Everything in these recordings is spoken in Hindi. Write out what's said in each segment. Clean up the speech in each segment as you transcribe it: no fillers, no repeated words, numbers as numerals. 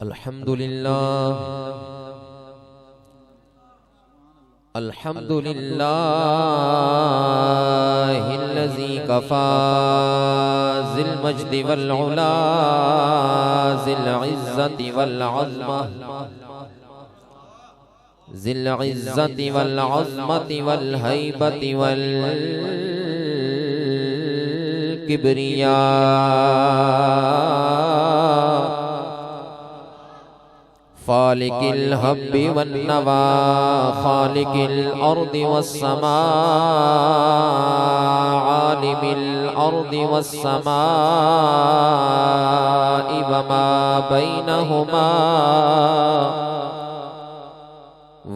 अल्हम्दुलिल्लाहिल्लज़ी कफ़ा ज़िल मज्दि वल उला ज़िल इज़्ज़ति वल अज़्मा ज़िल इज़्ज़ति वल अज़्मति वल हैबति वल किब्रिया फ़ालिकिल हब्बि वन नवा ख़ालिकिल अर्दि वस्समा आलिमिल अर्दि वस्समा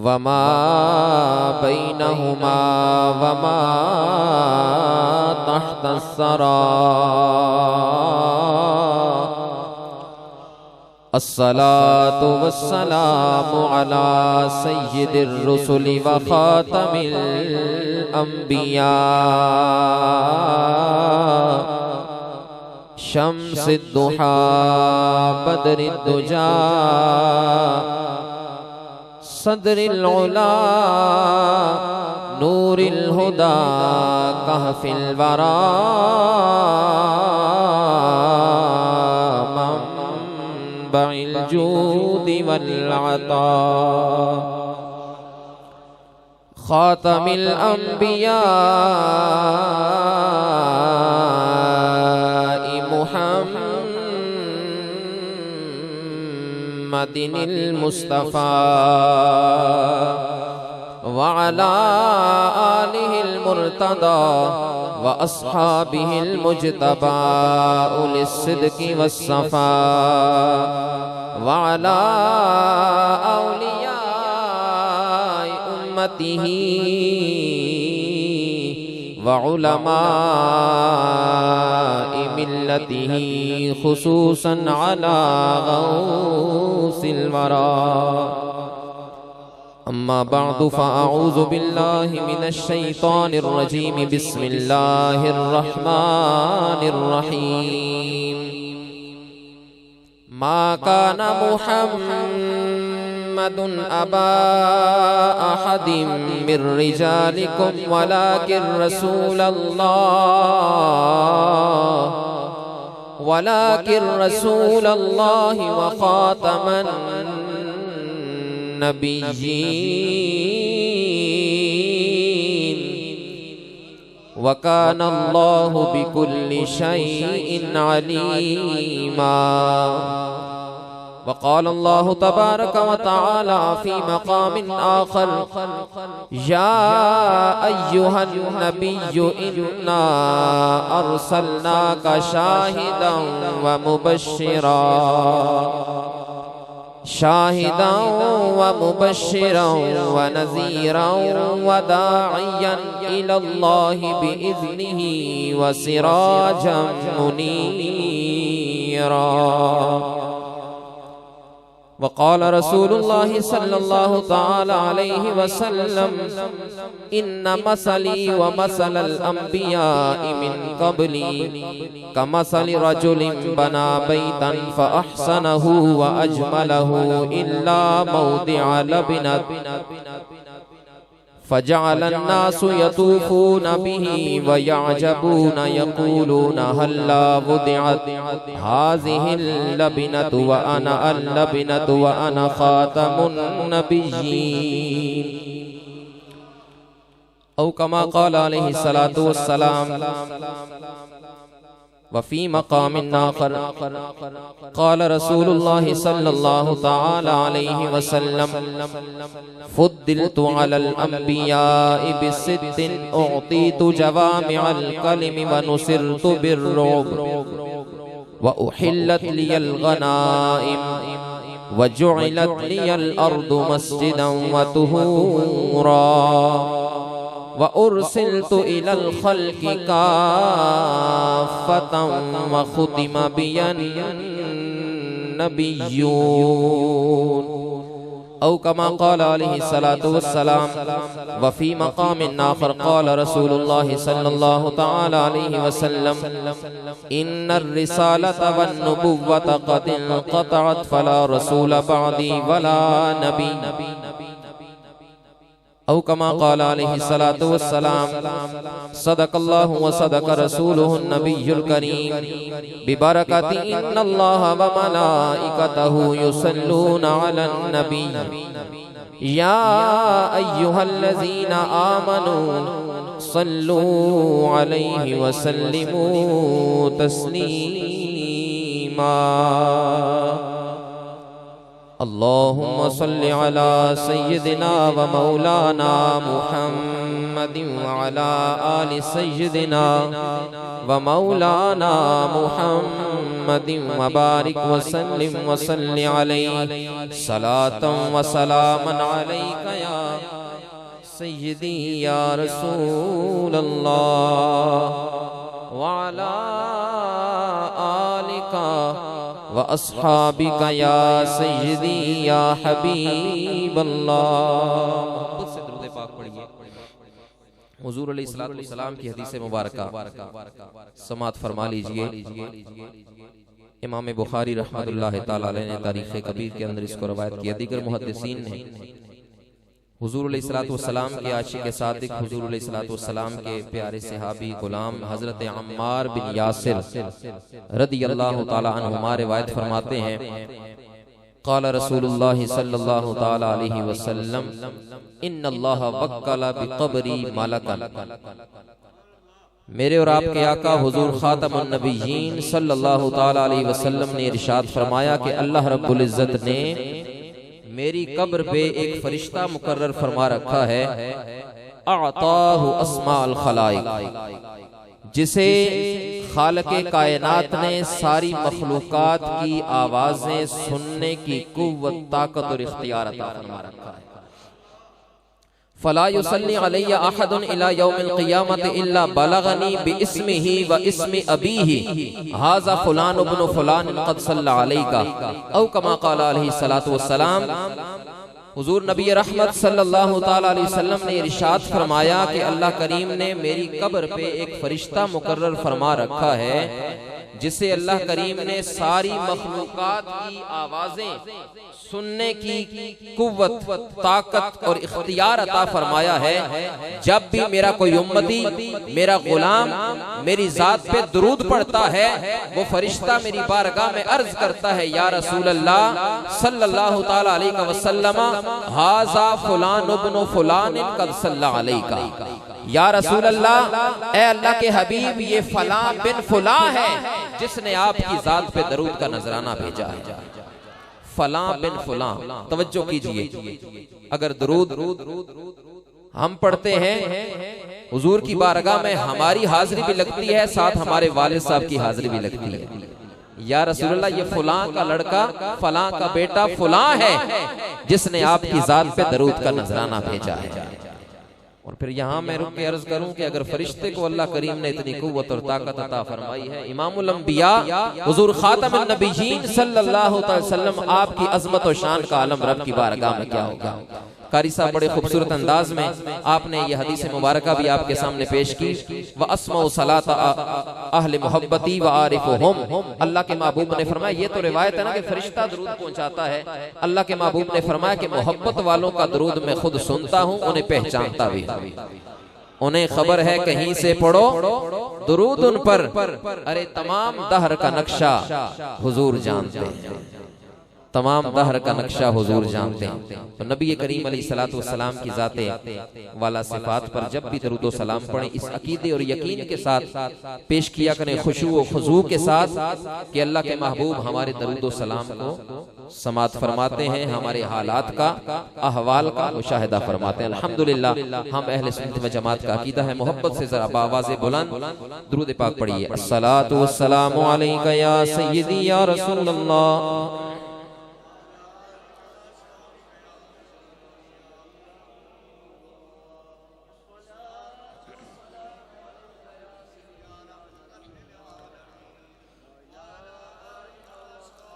वमा बैनहुमा वमा तहतस्सरा। अस्सलातु वस्सलामु अला सय्यिदिर रुसुलि व खातमिल अंबिया शम्सिद दुहा बदरिद दुजा सदरिल उला नूरिल हुदा कहफिल वरा मंबइल जूदि वल अता खातमिल अंबिया मुहम्मदिनिल मुस्तफा व अला आलिहिल मुर्तदा व अस्हाबिहिल मुज्तबा उलिस सिद्क़ि वस्सफ़ा व अला औलियाए उम्मतिही व उलमाए मिल्लतिही खुसूसन अला गौसिल वरा। अम्मा बअदु फ़अऊज़ु बिल्लाहि मिनश शैतानिर रजीम बिस्मिल्लाहिर रहमानिर रहीम। मा काना मुहम्मदुन अबा अहदिम मिर रिजालिकुम वलाकिर रसूलल्लाहि व खातमन नबिय्यीन व काना अल्लाहु बिकुल्लि शैइन अलीमा। वक़ाल अल्लाहु तबारक व तआला फ़ी मक़ामिन आख़र या अय्युहन नबिय्यु इन्ना अर्सलनाका शाहिदन व मुबश्शिरन व नज़ीरन व दाइयन इलल्लाहि बिइज़्निही व सिराजन मुनीरा। वक़ाल रसूलुल्लाहि सल्लल्लाहु तआला अलैहि वसल्लम इन्ना मसली व मसलल अंबियाइ मिन क़ब्ली कमसलि रजुलिन बना बैतन फ़अहसनहु व अजमलहु इल्ला मौदिअ लबनत फ़जअल अन्नासु यतूफ़ून बिही व यअजबून यक़ूलून हल्ला वुदिअत हाज़िहिल लबनतु व अना अल-लबनतु व अना ख़ातमुन नबिय्यीन। औ कमा क़ाल अलैहि सलातु वस्सलाम। वफ़ी मक़ामिन आख़र क़ाल रसूलुल्लाहि सल्लल्लाहु तआला अलैहि वसल्लम फ़ुद्दिलतु अलल अंबियाइ बिसित्तिन उअतीतु जवामिअल कलिमि व नुसिरतु बिर्रुब व उहिल्लत लियल गनाइम व जुइलत लियल अर्दु मस्जिदन व तुहूरा व उर्सिलतु इलल खल्क़ि काफ़्फ़तन व ख़ुतिम बियन नबिय्यून औ कमा क़ाल अलैहिस्सलातु वस्सलाम व फ़ी मक़ामिन आख़र क़ाल रसूलुल्लाह सल्लल्लाहु तआला अलैहि वसल्लम इन्नर रिसालत वन नुबुव्वत क़द इंक़तअत फला रसूल बअदी वला नबी औ कमा क़ाल अलैहिस्सलातु वस्सलाम सदक़ल्लाहु व सदक़ रसूलुहुन नबियुल करीम बिबरकति इन्नल्लाह व मलाइकतहु युसल्लूना अलन नबी या अय्युहल्लज़ीना आमनू सल्लू अलैहि व सल्लिमू तस्लीमा अल्लाहुम्मा सल्लि अला सय्यिदिना व मौलाना मुहम्मदिन व अला आलि सय्यिदिना व मौलाना मुहम्मदिन व बारिक व सल्लिम व सल्लि अलैहि सलातन व सलामन अलैका या सय्यिदी या रसूल अल्लाह व अला आलिका व अस्हाबिका या सय्यदी या हबीब अल्लाह। से दुरूद पाक पढ़िए। हुजूर अलैहिस्सलातु वस्सलाम की हदीस मुबारका समात फरमा लीजिए। इमाम बुखारी रहमतुल्लाह तआला अलैह ने तारीख़ कबीर के अंदर इसको रवायत किया। दीगर मुहद्दिसीन ने हुजूर अलैहिस्सलातु वस्सलाम के आशिक़ सादिक़ हुजूर अलैहिस्सलातु वस्सलाम के प्यारे सहाबी गुलाम हजरत अम्मार बिन यासिर रदियल्लाहु ताला अन्हुमा रिवायत फरमाते हैं क़ाल रसूलुल्लाह सल्लल्लाहु ताला अलैहि वसल्लम इन्नल्लाह वक्कला बिक़ब्री मलकन। मेरे और आपके आका हुजूर खातमुन नबिय्यीन सल्लल्लाहु ताला अलैहि वसल्लम ने इरशाद फरमाया कि अल्लाह रब्बुल इज्जत ने मेरी कब्र पे एक फरिश्ता मुकर्रर फरमा रखा है अअताहु अस्माअल खलाइक, जिसे खालिक़े कायनात ने सारी मखलूकात की आवाजें सुनने की कुव्वत, ताकत और इख्तियार अता फरमा रखा है। फला युसल्ली अलैया अहदुन इला यौमिल क़ियामति इल्ला बलगनी बिइस्मिही व इस्मि अबीही हाज़ा फुलान इब्नु फुलान क़द सल्ला अलैका औ कमा क़ाल अलैहिस्सलातु वस्सलाम। हुजूर नबी रहमत सल्लल्लाहु ताला अलैहि वसल्लम ने इरशाद फरमाया कि अल्लाह करीम ने मेरी कब्र पे एक फरिश्ता मुकर्रर फरमा रखा है जिसे अल्लाह करीम ने सारी मखलूकात की आवाजें सुनने की कुव्वत, ताकत और इख्तियार अता फरमाया है। जब भी मेरा कोई उम्मती, मेरा गुलाम मेरी जात पे दुरूद पढ़ता है, वो फरिश्ता मेरी बारगाह में अर्ज करता है या रसूल अल्लाह सल्लल्लाहु ताला अलैहि वसल्लम हाज़ा फुलान इब्नु फुलान क़द सल्ला अलैका। या रसूल अल्लाह, ए अल्लाह के हबीब, ये फलां बिन फलां है जिसने आपकी जात पे दरूद का नजराना भेजा है। फलां बिन फलां, तवज्जो कीजिए। अगर दरूद हम पढ़ते हैं हुजूर की बारगाह में हमारी हाजिरी भी लगती है, साथ हमारे वालिद साहब की हाजिरी भी लगती है। या रसूलल्लाह, ये फलां का लड़का, फलां का बेटा फलां है जिसने आपकी जात पे दरूद का नजराना भेजा है। और फिर यहाँ मैं रुक के अर्ज करूं कि अगर फरिश्ते को अल्लाह करीम ने इतनी कुव्वत और ताकत अता फरमाई है, इमामुल अंबिया हुजूर खातमुन नबिय्यीन सल्लल्लाहु अलैहि वसल्लम आपकी अजमत और शान का आलम रब की बारगाह में क्या होगा। कारी साहब बड़े खूबसूरत अंदाज में आपने ये हदीस मुबारका भी आपके सामने पेश की। व अस्मा सलात अहले मोहब्बती व आरिफुहुम। अल्लाह के महबूब ने फरमाया, ये तो रिवायत है ना कि फरिश्ता दरूद पहुंचाता है। अल्लाह के महबूब ने फरमाया कि मोहब्बत वालों का दरूद मैं खुद सुनता हूं, उन्हें पहचानता भी, उन्हें खबर है कहीं से पढ़ो दुरूद उन पर, अरे तमाम दहर का नक्शा हुजूर जानते हैं, तमाम दहर का नक्शा हुजूर जानते हैं। तो नबी करीम अलैहिस्सलातु वस्सलाम की जाते वाला सिफात पर जब भी दरूद व सलाम पढ़ें, इस अकीदे और यकीन के साथ पेश किया करें, खुशू व खुजू के साथ कि अल्लाह के महबूब हमारे दरूद व सलाम को समात फरमाते हैं, हमारे हालात का, अहवाल का मुशाहिदा फरमाते हैं। अल्हम्दुलिल्लाह, हम अहले सुन्नत व जमात का अकीदा है। मोहब्बत से जरा बावाज़े बुलंद दुरूद पाक पढ़िए। अस्सलातु वस्सलामु अलैका या सय्यदी या रसूलल्लाह।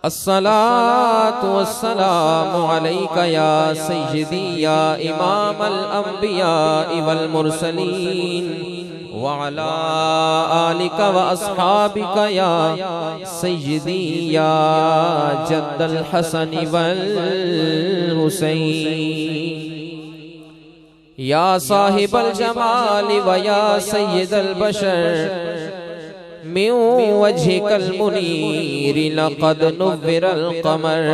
अस्सलातु वस्सलामु अलैका या सय्यदी या इमामल अंबिया वल मुरसलीन व अला आलिका व अस्हाबिका या सय्यदी या जद्दल हसन वल हुसैन या साहिबल जमाल व या सय्यदल बशर मिन वजहिकल मुनीर लक़द नुव्विरल क़मर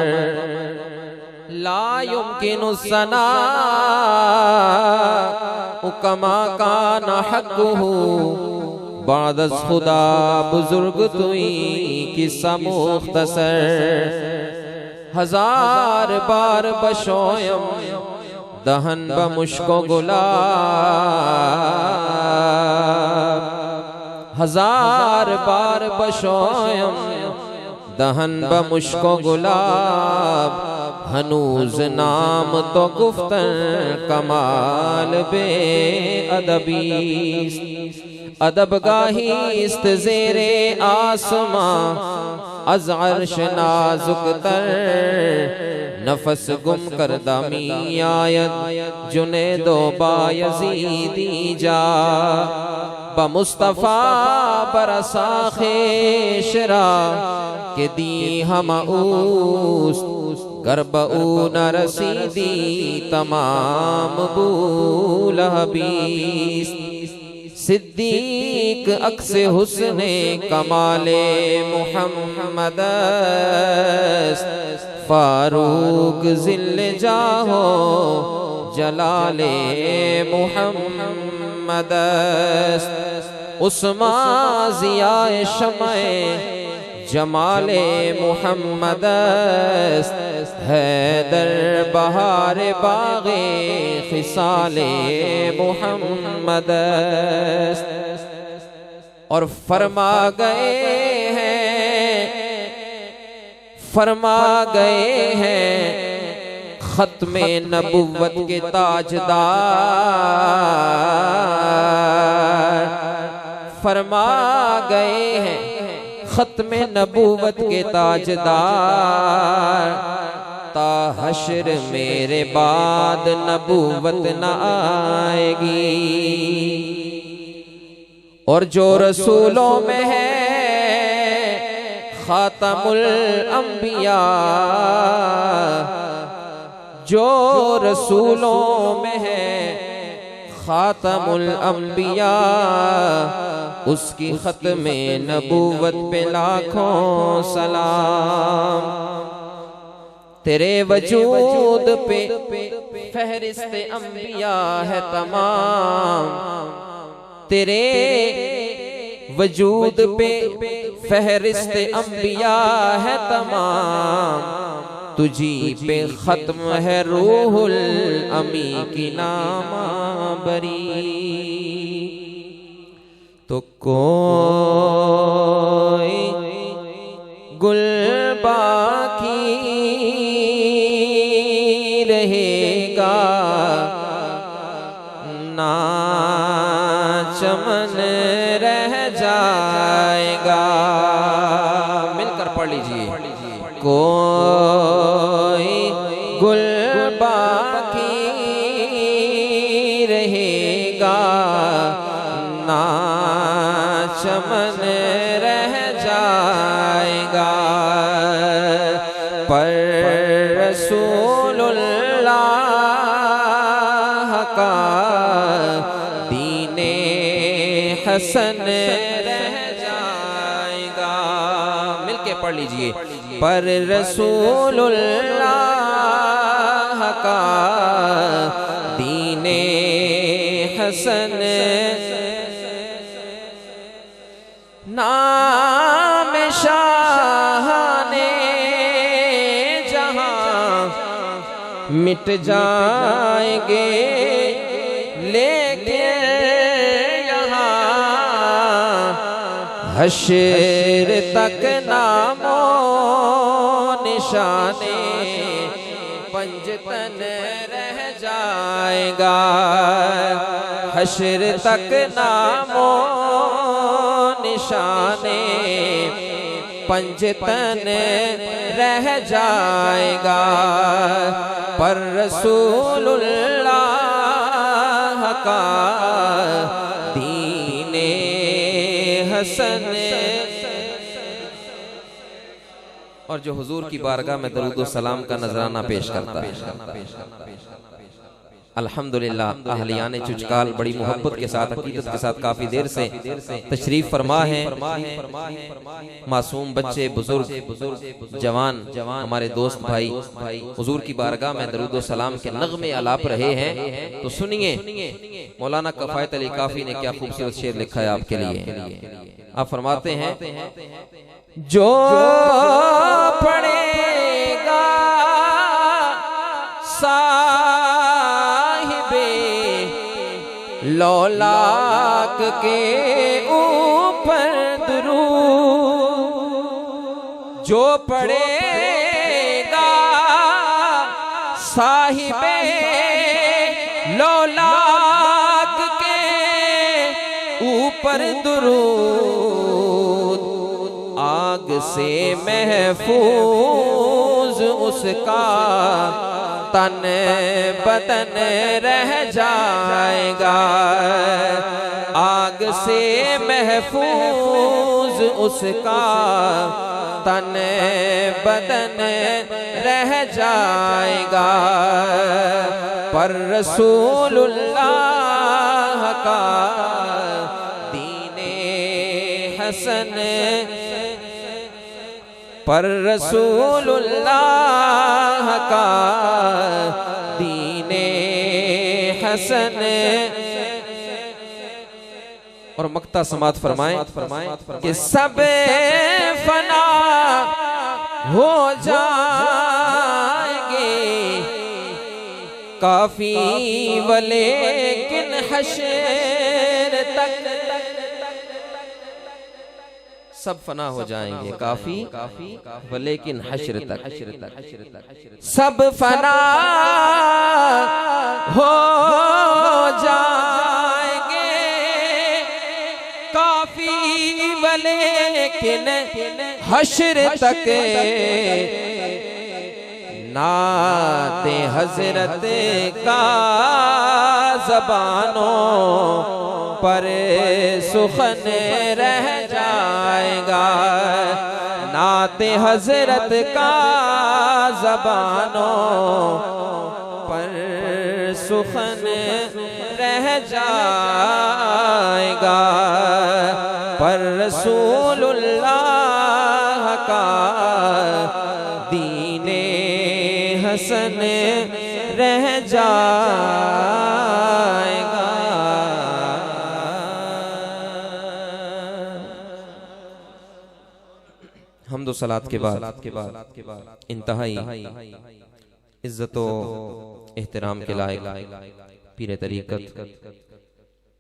ला युमकिनु सनाअ कमा काना हक़्क़ुहु बादस खुदा बुजुर्ग तुई किस्सा मुख्तसर हजार बार बशोयम दहन ब मुश्को गुलाब हजार बार बशोयम दहन ब मुश्को गुलाब हनूज नाम तो गुफ्तन कमाल बे अदबी अदब गाही इस्त ज़ेरे आसमां अज़ अर्श नाजुक तर नफस गुम कर दामी आयत जुनेदो बायज़ीदी जा बमुस्तफ़ा बरसाखे शरा के दी हम उस गर्ब न रसीदी तमाम बूलहबीस सिद्दीक अक्से हुस्ने कमाले मुहम्मद फारूक ज़िल्ले जाहो जलाले मुहम्मद उस्मा ज़ियाए शमए जमाले मुहम्मद हैदर बहार बागे खिसाले मुहम्मद और फरमा गए हैं खत्मे नबुव्वत के ताजदार फरमा गए हैं खत्मे नबुव्वत के ताजदार ता हश्र मेरे बाद नबुव्वत न आएगी और जो रसूलों में है खातमुल अंबिया जो रसूलों में है खातमुल अंबिया उसकी खत्मे नबूवत पे लाखों सलाम तेरे वजूद पे फहरिस्ते अंबिया है तमाम तेरे वजूद पे फहरिस्ते अंबिया है तमाम तुझी पे खत्म है रूहुल अमी की नामा बरी तो कोई गुल बाकी रहेगा ना चमन रह जाएगा मिलकर पढ़ लीजिए कोई गुल बाकी रहेगा ना चमन रह जाएगा पर रसूलुल्लाह का दीने हसन रह जाएगा मिलके पढ़ लीजिए पर रसूलुल्लाह का दीने हसन नाम शाहाने जहां मिट जाएंगे लेकिन यहाँ हश्र तक नामो निशाने पंजतन रह जाएगा हश्र तक नामो निशाने पंजतन रह जाएगा, पर रसूलुल्लाह का दीने हसन। और जो हुजूर की बारगाह में दरूद व सलाम का नजराना पेश करता है, अल्हम्दुलिल्लाह अहलियाने चुचकाल बड़ी मोहब्बत के साथ, अकीदत के साथ काफी देर से तशरीफ फरमा है। मासूम बच्चे, बुजुर्ग, जवान, हमारे दोस्त भाई हुजूर की बारगाह में दरूद व सलाम के नगमे आलाप रहे हैं। तो सुनिए मौलाना कफायत अली काफी ने क्या खूबसूरत शेर लिखा है आपके लिए। आप फरमाते हैं, जो पढ़ेगा साहिबे लौलाक के ऊपर दुरूद, जो पढ़ेगा साहिबे लौलाक के ऊपर दुरूद, आग से महफूज उसका तन बदन रह जाएगा, आग से महफूज उसका तन बदन रह जाएगा, पर रसूलुल्लाह का दीने हसन, पर रसूलुल्लाह का दीने हसन। और मक्ता समात फरमाएं कि सब फना हो जाएंगे, काफी वलेकिन हश्र तक, सब फना हो जाएंगे काफी वलेकिन हश्र तक, सब फना हो जाएंगे काफी वलेकिन हश्र तक, नाते हजरत का ज़बानों पर सुखन रह जाएगा, नाते हजरत का ज़बानों पर सुखन रह जाएगा, पर रसूलुल्लाह का दीने हसन रह जाएगा। हम्दो सलात के बाद इंतहाई इज्जत व एहतराम के लायक पीर तरीक़त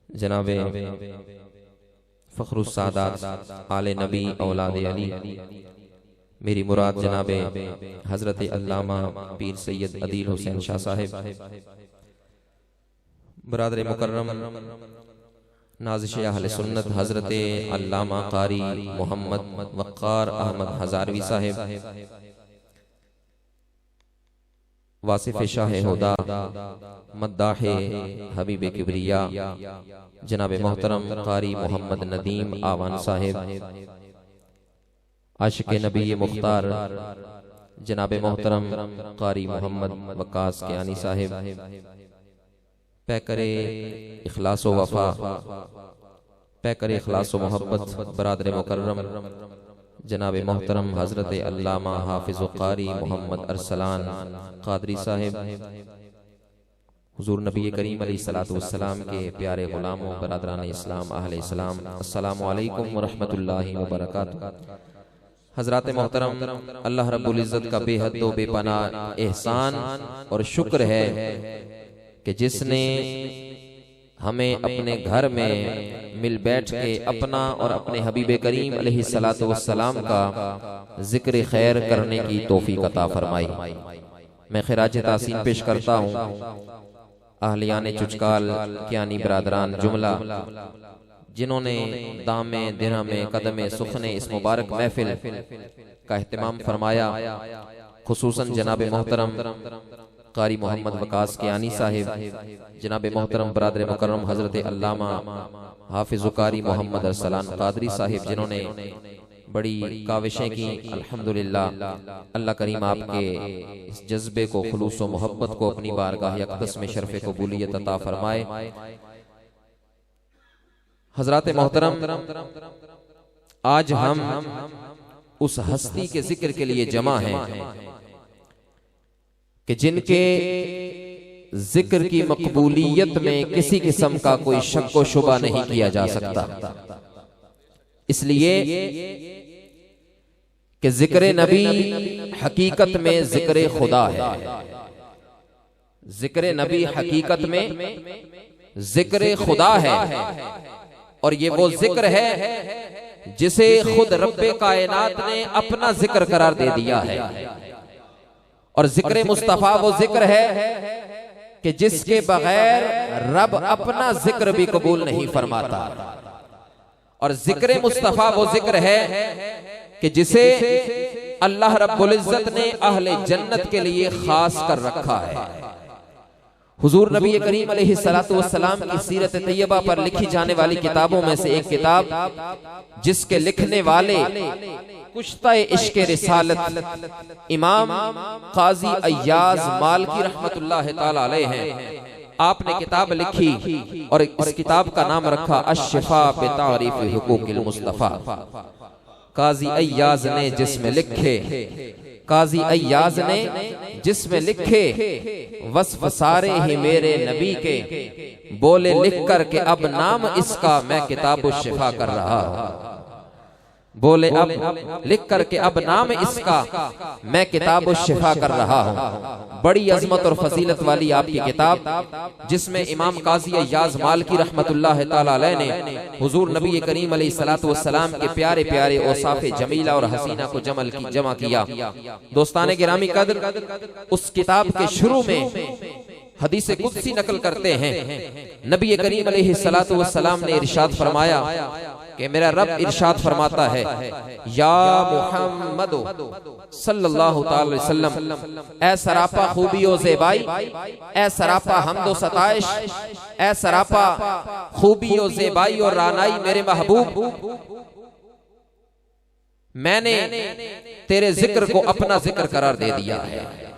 जनाबे फ़ख्रुस सादात आले नबी औलाद अली, मेरी मुराद जनाबे हजरत अल्लामा पीर सैयद अदील हुसैन शाह साहिब, बरादर मुकर्रम नाज़िश अहले सुन्नत हजरत अल्लामा कारी मोहम्मद वक़ार अहमद हज़ारवी साहिब, वासिफ शाह हुदा मद्दाहे हबीब किबरिया जनाब मोहतरम कारी मोहम्मद नदीम आवान साहिब, आशिक नबी मुख्तार जनाब मोहतरम कारी मोहम्मद वकास कियानी साहिब, पैकरे इखलास व वफा, पैकरे इखलास व मोहब्बत बरादर मुकर्रम जनाब मोहतरम हजरत अल्लामा हाफिज कारी मोहम्मद अरसलान कादरी साहिब, हुजूर नबी करीम अलैहिस्सलातु वस्सलाम के प्यारे गुलामों बरादरान इस्लाम अहले इस्लाम, अस्सलामु अलैकुम व रहमतुल्लाहि व बरकातुहू। हजरात मोहतरम, अल्लाह रब्बुल इज़्ज़त का बेहद व बेपनाह एहसान और शुक्र है कि जिसने हमें अपने घर में मिल बैठ के अपना और अपने हबीब करीम अलैहिस्सलातु वस्सलाम का जिक्र खैर करने की तौफीक अता फरमाई। मैं खिराज तासीन पेश करता हूँ अहलियाने चुचकाल कियानी बरादरान जुमला जिन्होंने दामे दिरहमे कदमे सुखने इस मुबारक महफिल का एहतमाम फरमाया, खुसूसन जनाब मोहतरम कारी मोहम्मद वकास कियानी साहिब, जनाब मोहतरम बरादर मुकर्रम हजरत अल्लामा हाफिज़ कारी मोहम्मद अरसलान कादरी साहिब, जिन्होंने बड़ी काविशें की। अल्हम्दुलिल्लाह, अल्लाह करीम आपके इस जज्बे को, खुलूस व मोहब्बत को अपनी बारगाह अक़दस में शर्फ़े कबूलियत अता फरमाए। हजरात मोहतरम, आज हम उस हस्ती के जिक्र के लिए जमा हैं कि जिनके जिक्र की मकबूलियत में किसी किस्म का कोई शक व शुबा नहीं किया जा सकता, इसलिए कि जिक्र नबी हकीकत में जिक्र खुदा है। जिक्र नबी हकीकत में जिक्र खुदा है, और ये वो जिक्र है जिसे खुद रब्बे कायनात ने अपना जिक्र करार दे दिया है। और जिक्र मुस्तफा वो जिक्र है कि जिसके बगैर रब अपना जिक्र भी कबूल नहीं फरमाता। और जिक्र मुस्तफा वो जिक्र है कि जिसे अल्लाह रब्बुल इज्जत ने अहले जन्नत के लिए खास कर रखा है। हुजूर नबी करीम अलैहिस्सलातु वस्सलाम की सीरत तैयबा पर लिखी जाने वाली किताबों में से एक किताब, जिसके लिखने वाले कुश्ता इश्क़ रिसालत इमाम काजी अय्याज मालकी रहमतुल्लाह ताला अलैह हैं, आपने किताब लिखी और इस किताब का नाम रखा अश्शिफा बितारीफ हुकूकिल मुस्तफा। काजी अय्याज ने जिसमें लिखे, काजी अय्याज ने जिसमें लिखे, वस्फ सारे ही मेरे नबी के, बोले लिख कर के अब नाम इसका मैं किताब शिफा कर रहा हूं। बोले अब लिख करके अब नाम इसका मैं किताब शिफा कर रहा हूं। बड़ी अजमत और फजीलत वाली आपकी किताब, जिसमें इमाम काजी अय्याज मालकी रहमतुल्लाह ताला अलैह ने हुजूर नबी करीम अलैहिस्सलातु वस्सलाम के प्यारे प्यारे औसाफ़े जमीला और हसीना को जमा किया। दोस्ताने गिरामी कद्र, उस किताब के शुरू में हदीस कुदसी नकल करते हैं, नबी करीम अलैहिस्सलातु वस्सलाम ने इरशाद फरमाया कि मेरा रब इरशाद फरमाता है, या मुहम्मद सल्लल्लाहु ताला अलैहि वसल्लम, ए सरापा खूबी ओ ज़ेबाई, ए सरापा हम्द व सताइश, ए सरापा खूबी ओ ज़ेबाई और रानाई मेरे महबूब, मैंने तेरे जिक्र को अपना जिक्र करार दे दिया है।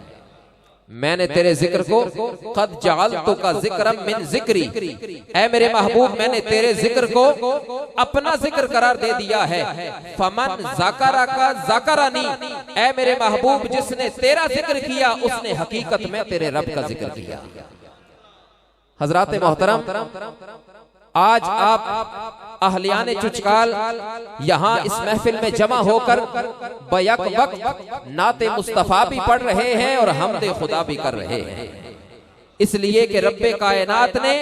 मैंने तेरे जिक्र को कद जअलतु का जिक्रम मिन जिक्री, ऐ मेरे महबूब मैंने तेरे जिक्र को अपना जिक्र करार दे दिया है। फमन ज़करा का ज़करानी, ऐ मेरे महबूब जिसने तेरा जिक्र किया उसने हकीकत में तेरे रब का जिक्र किया। हजरात मोहतरम, आज आप अहलियाने चुचकाल यहाँ इस महफिल में जमा होकर बयक वक्त नाते मुस्तफा भी पढ़ रहे हैं और हमदे खुदा भी कर रहे हैं, इसलिए कि रब्बे कायनात ने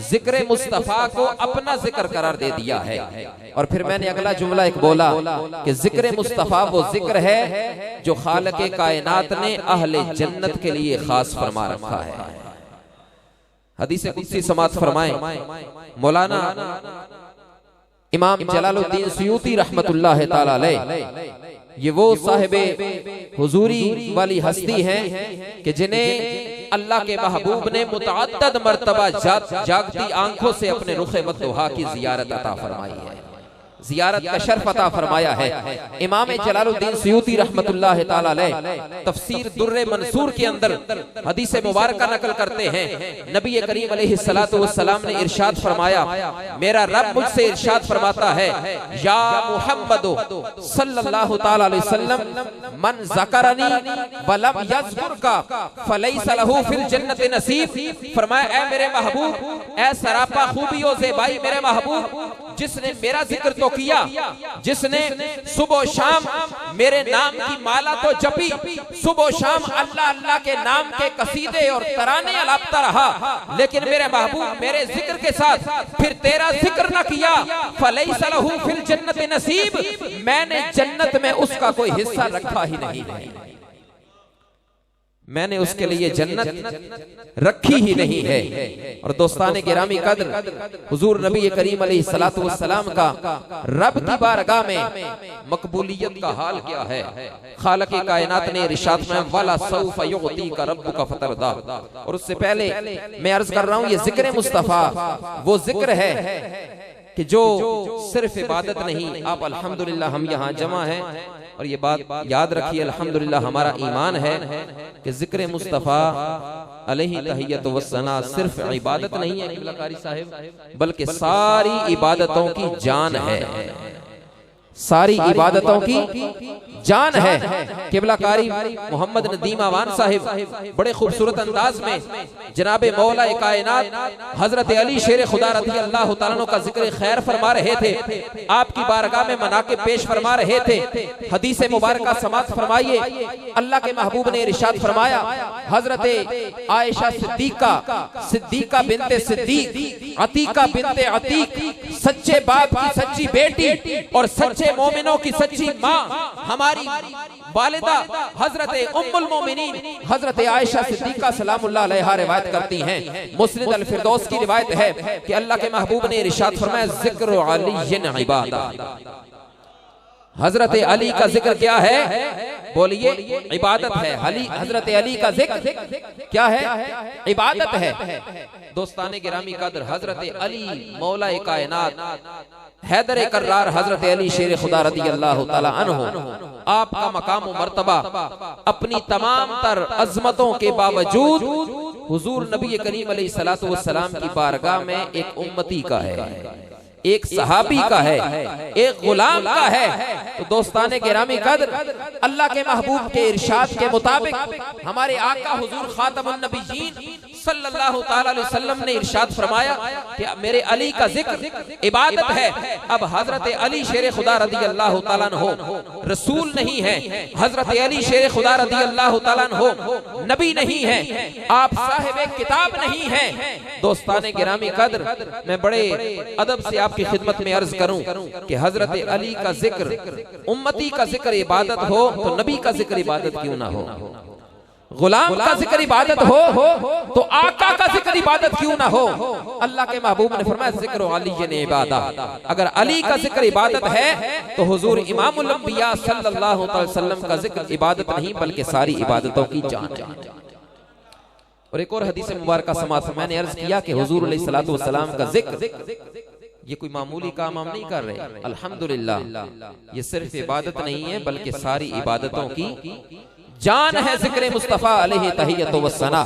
जिक्र मुस्तफा को अपना जिक्र करार दे दिया है। और फिर मैंने अगला जुमला एक बोला कि जिक्र मुस्तफा वो जिक्र है जो खालिक़े कायनात ने अहले जन्नत के लिए खास फरमा रखा है। हदीस कुदसी समात फरमाए, मौलाना इमाम जलालुद्दीन सुयूती रहमतुल्लाह ताला अलैह, ये वो साहिबे हुजूरी वाली हस्ती हैं कि जिन्हें अल्लाह के महबूब ने मुतअद्दिद मर्तबा जागती आंखों से अपने रुखे बद्दुहा की जियारत अता फरमाई है, जियारत का शर्फ अता फरमाया है। इमाम जलालुद्दीन सुयूती रहमतुल्लाह ताला अलैह तफसीर दुर्रे मंसूर के अंदर हदीस मुबारक नकल करते हैं, नबी करीम अलैहिस्सलातु वस्सलाम ने इरशाद फरमाया, मेरा रब मुझसे इरशाद फरमाता है, या मुहम्मद सल्लल्लाहु ताला अलैहि वसल्लम मन ज़करनी वलम यज़कुरका फलैसा लहू फिल जन्नति नसीब। फरमाया, ऐ मेरे महबूब, ऐ सरापा खूबी और ज़ेबाई मेरे महबूब, जिसने मेरा जिक्र तो किया, जिसने सुबह शाम मेरे नाम की माला तो जपी, सुबह शाम अल्लाह अल्लाह के नाम के कसीदे और तराने अलापता रहा, लेकिन मेरे महबूब मेरे जिक्र के साथ फिर तेरा जिक्र न किया, फलैसा लहू फिल जन्नति नसीब, मैंने जन्नत में उसका कोई हिस्सा रखा ही नहीं। मैंने उसके लिए जन्नत रखी ही नहीं है। और दोस्ताने गिरामी कद्र, हुजूर नबी करीम अलैहिस्सलातु वस्सलाम का रब की बारगाह में मकबूलियत का हाल क्या है। खालिक कायनात ने इरशाद में वला सौफ युअतीका रब्बुका फतरदा। और उससे पहले मैं अर्ज कर रहा हूँ, ये जिक्र मुस्तफा वो जिक्र है कि जो सिर्फ इबादत नहीं, आप अल्हम्दुलिल्लाह हम यहाँ जमा हैं और ये बात याद रखिए, अल्हम्दुलिल्लाह हमारा ईमान है कि जिक्र मुस्तफ़ा अलैहि तहियतु वस्सना सिर्फ इबादत नहीं है क़िबला कारी साहिब, बल्कि सारी इबादतों की जान है, सारी इबादतों की जान है। क़िबला कारी मोहम्मद नदीम आवान साहिब बड़े खूबसूरत अंदाज में जनाबे मौला कायनात हजरत अली शेर खुदा रज़ी अल्लाह तआला अन्हु का जिक्र खैर फरमा रहे थे, आपकी बारगाह में मनाक़िब पेश फरमा रहे थे। हदीस मुबारका समात फरमाइए, अल्लाह के महबूब ने इरशाद फरमाया, हजरत आयशा सिद्दीका बिनते सिद्दीक, अतीका बिनते अतीक, सच्चे बाप की सच्ची बेटी और सच्चे मोमिनों की सच्ची माँ हमारी वालिदा हजरत उम्मुल मोमिनीन हजरत आयशा सिद्दीका सलामुल्लाह अलैहा रिवायत करती हैं। मुस्लिम अल फिरदौस की रिवायत है कि अल्लाह के महबूब ने इरशाद फरमाया, जिक्र अलीयन इबादत। हजरत अली का जिक्र क्या है? बोलिए, इबादत है। हजरत अली का जिक्र क्या है? इबादत है। दोस्ताने गिरामी कद्र, हजरत अली मौला कायनात हैदर कर्रार हजरत अली शेर खुदा रज़ी अल्लाह तआला अन्हु, आपका मकाम व मर्तबा अपनी तमाम तर अजमतों के बावजूद हुजूर नबी करीम अलैहिस्सलातु वस्सलाम की बारगाह में एक उम्मती का है, एक सहाबी का है, एक गुलाम का है। तो दोस्ताने गिरामी कद्र, अल्लाह के महबूब के इरशाद के मुताबिक हमारे आका हुजूर खातमुन नबीयीन सल्लल्लाहु ताला अलैहि वसल्लम ने इरशाद फरमाया कि मेरे अली का जिक्र इबादत है। अब हजरत अली शेर खुदा रज़ी अल्लाह तआला अन्हु रसूल नहीं है, हजरत अली शेर खुदा रज़ी अल्लाह तआला अन्हु नबी नहीं है, आप साहिब किताब नहीं है। दोस्ताने गिरामी कद्र, मैं बड़े अदब से आपकी खिदमत में अर्ज करूं कि हजरत अली का जिक्र उम्मती का जिक्र इबादत हो तो नबी का जिक्र इबादत क्यों ना हो? गुलाम का जिक्र इबादत हो तो आका का जिक्र इबादत क्यों ना हो? अल्लाह के महबूब ने फरमाया, जिक्र अली ने इबादत। अगर अली का जिक्र इबादत है तो हुजूर इमामुल अंबिया सल्लल्लाहु अलैहि वसल्लम का जिक्र इबादत नहीं बल्कि सारी इबादतों की जान है। और एक और हदीस मुबारका समात मैंने अर्ज किया कि हुजूर अलैहिस्सलातु वस्सलाम का जिक्र ये कोई मामूली काम हम नहीं कर रहे, अल्हम्दुलिल्लाह ये सिर्फ इबादत नहीं है बल्कि सारी इबादतों की जान है। जिक्र मुस्तफा अलैहि तहियतु वस्सना,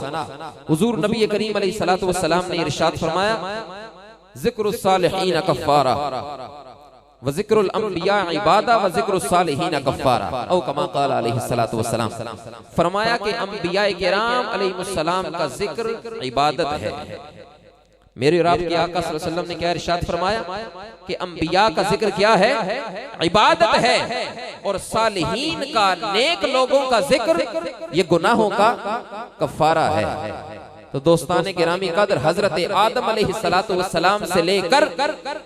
हुजूर नबी करीम अलैहिस्सलातु वस्सलाम ने इरशाद फरमाया, जिक्रुस सालिहीन कफ़ारा व जिक्रुल अंबिया इबादा व जिक्रुस सालिहीन कफ़ारा औ कमा क़ाल अलैहिस्सलातु वस्सलाम। फरमाया कि अंबिया किराम अलैहिमुस्सलाम का जिक्र इबादत है। मेरे और आपके आका सल्लल्लाहु अलैहि वसल्लम ने क्या इरशाद फरमाया कि अंबिया का जिक्र क्या है? इबादत है। और सालिहीन का, नेक लोगों का जिक्र ये गुनाहों का कफ़ारा है। तो दोस्ताने गिरामी कद्र, हजरत आदम अलैहिस्सलातु वस्सलाम से लेकर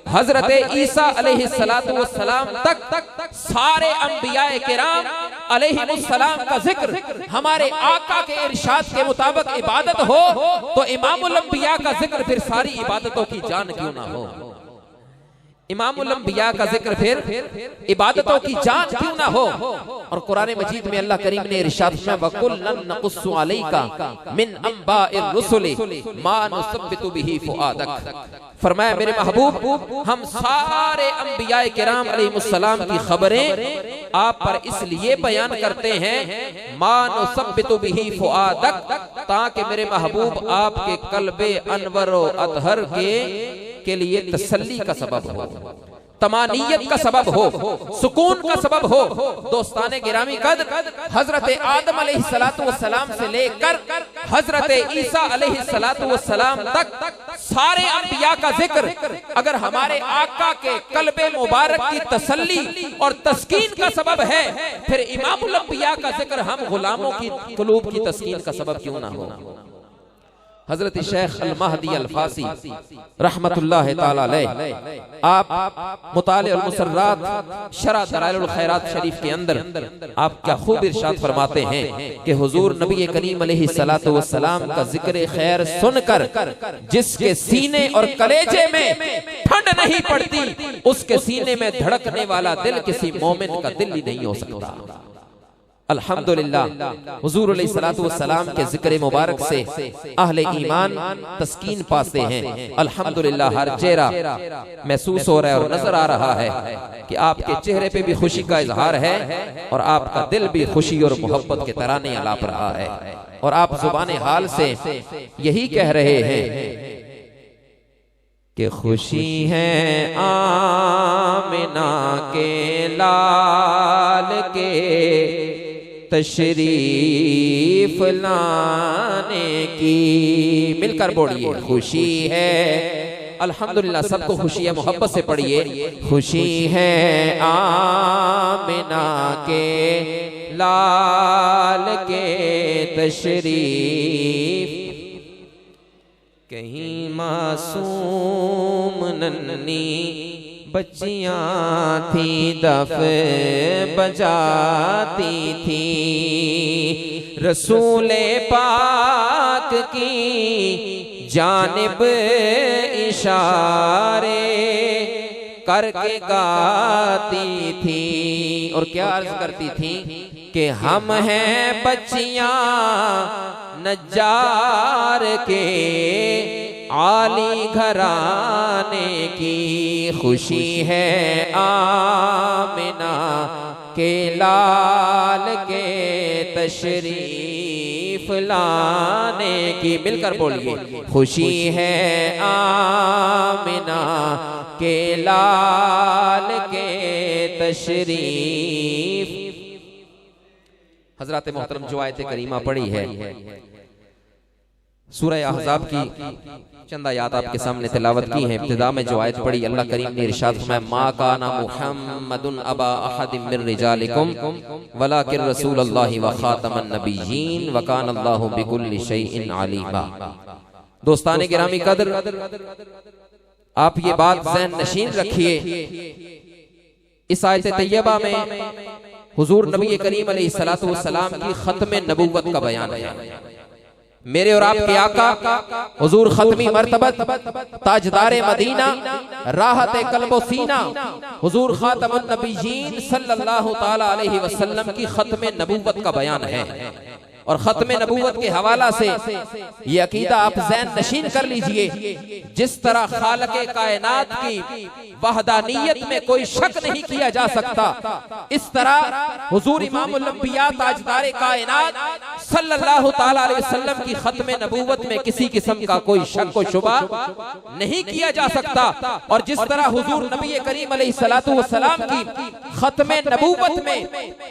हजरत ईसा अलैहिस्सलातु वस्सलाम तक सारे अंबियाए किराम अलैहिमुस्सलाम का जिक्र हमारे आका के इरशाद के मुताबिक इबादत हो तो इमामुल अंबिया का जिक्र फिर सारी इबादतों की जान क्यों ना हो? इमामुल अंबिया का जिक्र फिर इबादतों की जान क्यों ना हो? और कुरान मजीद में अल्लाह करीम ने इरशाद फरमाया, वकुल्लन नक़ुस्सु अलैका मिन अंबाइर रुसुलि मा नुसब्बितु बिही फुआदक। फरमाया मेरे महबूब, हम सारे अंबियाए किराम अलैहिमुस्सलाम की खबरें आप पर इसलिए बयान करते हैं, मा नुसब्बितु बिही फुआदक, ताकि मेरे महबूब आपके कल्बे अनवर व अतहर के लिए तसल्ली का सबब हो, तमानियत का सबब हो, सुकून का सबब हो। दोस्ताने गिरामी कद्र, हजरत आदम अलैहिस्सलातु वस्सलाम से लेकर हजरत ईसा अलैहिस्सलातु वस्सलाम तक सारे अंबिया का जिक्र अगर हमारे आका के कल्बे मुबारक की तसल्ली और तस्कीन का सबब है, फिर इमामुल अंबिया का जिक्र हम गुलामों की कुलूब की तस्कीन का सबब क्यों ना हो? हजरत शेख अल महदी अल फासी रहमतुल्लाह ताला अलैह, आप मुताले अल मुसर्रात शरह दलाइलुल खैरात शरीफ के अंदर आप क्या खूब इरशाद फरमाते हैं कि हुजूर नबी करीम अलैहिस्सलातु वस्सलाम का जिक्र खैर सुनकर जिसके सीने और कलेजे में ठंड नहीं पड़ती, उसके सीने में धड़कने वाला दिल किसी मोमिन का दिल ही नहीं हो सकता। अल्हम्दुलिल्लाह हुजूर अलैहिस्सलातु वस्सलाम के जिक्र मुबारक से अहले ईमान तस्कीन पाते हैं। अल्हम्दुलिल्लाह हर चेहरा महसूस हो रहा है और नजर आ रहा है कि आपके चेहरे पे भी खुशी का इजहार है और आपका दिल भी खुशी और मोहब्बत के तराने अलाप रहा है और आप जुबान हाल से यही कह रहे हैं कि खुशी है आमिना के लाल के तशरीफ लाने की। मिलकर बोलिए, खुशी है। अल्हम्दुलिल्लाह सबको खुशी है, मोहब्बत से पढ़िए। खुशी है आमिना के लाल के तशरीफ, कहीं मासूम नन्ही बच्चियां थी दफ बजाती थी, रसूले पाक की जानिब इशारे करके गाती थी। और क्या अर्ज करती थी कि हम हैं बच्चियां नज्जार के आली घराने की। खुशी है आमिना के लाल के तशरीफ लाने की। मिलकर बोलिए, खुशी है आमिना के लाल के तशरीफ। हजरत मोहतरम जो आयत करीमा पढ़ी है सूरह अहज़ाब की, चंद आयत आपके सामने तिलावत की है। इब्तिदा में जो आयत पढ़ी, अल्लाह करीम ने इरशाद फरमाया, मा काना मुहम्मदुन अबा अहदिम मिन रिजालिकुम वलाकिन रसूलुल्लाहि व खातमन नबिय्यीन व काना अल्लाहु बिकुल्लि शैइन अलीमा। दोस्ताने गिरामी कदर, आप ये बात ज़हन नशीन रखिए, इस आयत तैयबा में हुजूर नबी करीम अलैहिस्सलातु वस्सलाम की खत्म नबुव्वत का बयान है। मेरे और आपके आका हुजूर खत्मी मर्तबत ताजदारे मदीना राहते कल्बो सीना हुजूर खातमुन नबिय्यीन सल्लल्लाहु ताला अलैहि वसल्लम की खत्म नबुव्वत का बयान है। और खत्म नबुव्वत के हवाला से ये अकीदा आप ज़हन नशीन कर लीजिए, जिस तरह खालके कायनात की वहदानियत में कोई शक नहीं किया जा सकता, इस तरह हुजूर इमामुल अंबिया ताजदारे कायनात सल्लल्लाहु ताला अलैहि वसल्लम की खत्म नबुव्वत में किसी किस्म का कोई शक व शुबा नहीं किया जा सकता। और जिस तरह हुजूर नबी करीम अलैहिस्सलातु वस्सलाम की खत्म नबुव्वत में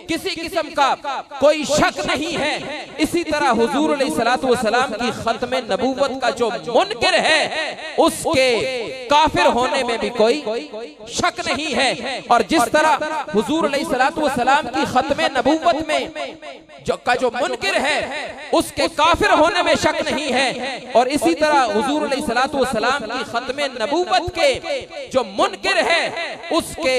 किसी किस्म का कोई शक नहीं है, इसी तरह हुजूर अलैहिस्सलातु वस्सलाम की खत्म नबुव्वत का जो मुनकिर है उसके काफिर होने में भी कोई शक नहीं है। और जिस तरह हुजूर अलैहिस्सलातु वस्सलाम की खत्म नबुव्वत में जो मुनकिर है उसके काफिर होने में शक नहीं है, और इसी तरह हुजूर अलैहिस्सलातु वस्सलाम की खत्म नबुव्वत के जो मुनकिर है उसके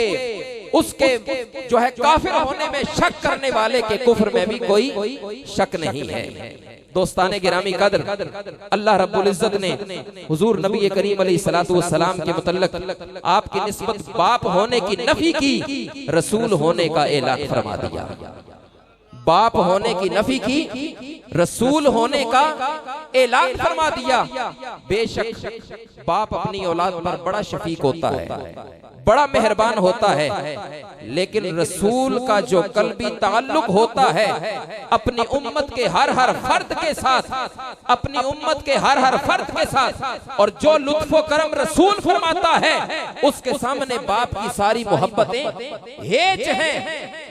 जो है काफिर होने में शक करने वाले के कुफ्र में भी कोई शक नहीं है। दोस्ताने गिरामी कदर, अल्लाह रब्बुल इज्जत ने हुजूर नबी करीम अलैहिस्सलातु वस्सलाम के मुतल्लिक आपकी निस्बत बाप होने की नफी की, रसूल होने का ऐलान फरमा दिया। बाप होने की नफी की, रसूल होने का ऐलान फरमा दिया। बेशक बाप अपनी औलाद पर बड़ा शफीक होता है, बड़ा मेहरबान होता है, लेकिन रसूल का जो कल्बी ताल्लुक होता है अपनी उम्मत के हर फर्द के साथ, अपनी उम्मत के हर फर्द के साथ, और जो लुत्फ़ो करम रसूल फरमाता है उसके सामने बाप की सारी मोहब्बतें हेज हैं।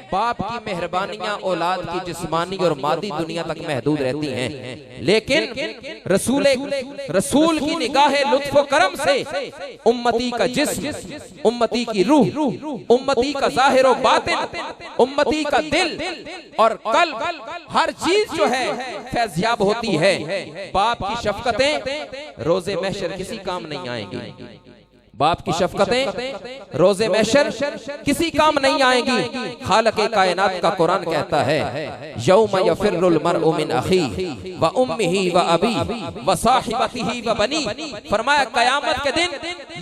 बाप की मेहरबानियां औलाद की जिस्मानी और मादी दुनिया तक महदूद रहती हैं, लेकिन रसूल की निगाहे लुत्फ करम से उम्मती का जिस्म, उम्मती की रूह, उम्मती का ज़ाहिर और बातिन, उम्मती का दिल और कल्ब, हर चीज जो है फैज़याब होती है। बाप की शफकतें रोज़े महशर किसी काम नहीं आएंगी। बाप की शफकतें रोज़े महशर किसी काम नहीं आएंगी। खालिक़े कायनात का कुरान कहता है, यौम यफिर्रुल मर्उ मिन अखी व उम्मिही व अबी व साहिबतिही व बनी। फरमाया कयामत के दिन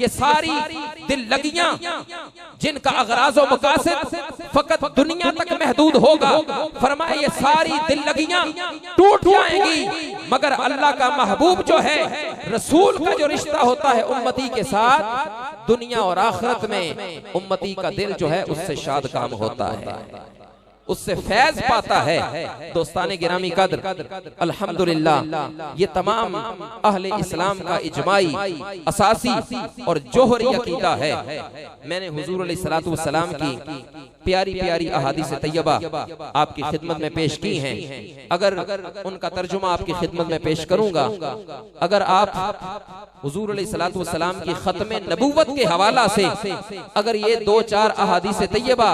ये सारी दिल लगियां जिनका अगराज़ व मकासद फकत दुनिया तक महदूद होगा, फरमाया ये सारी दिल लगियां टूट जाएंगी, मगर अल्लाह का महबूब जो है, रसूल का जो रिश्ता होता है उम्मती के साथ, दुनिया और आखिरत में उम्मती का दिल जो है उससे शाद काम होता है, उससे फैज पाता है। दोस्ताने गिरामी कद्र, अल्हम्दुलिल्लाह ये तमाम अहले इस्लाम का इजमाई असासी और जोहरी अकीदा है। मैंने हुजूर अलैहिस्सलातु वस्सलाम की प्यारी प्यारी अहादीस तैयबा आपकी खिदमत में पेश की हैं। अगर उनका तर्जुमा आपकी खिदमत में पेश करूंगा, अगर आप हुजूर अलैहिस्सलातु वस्सलाम की खत्म नबूवत के हवाला से अगर ये 2-4 अहादीस तैयबा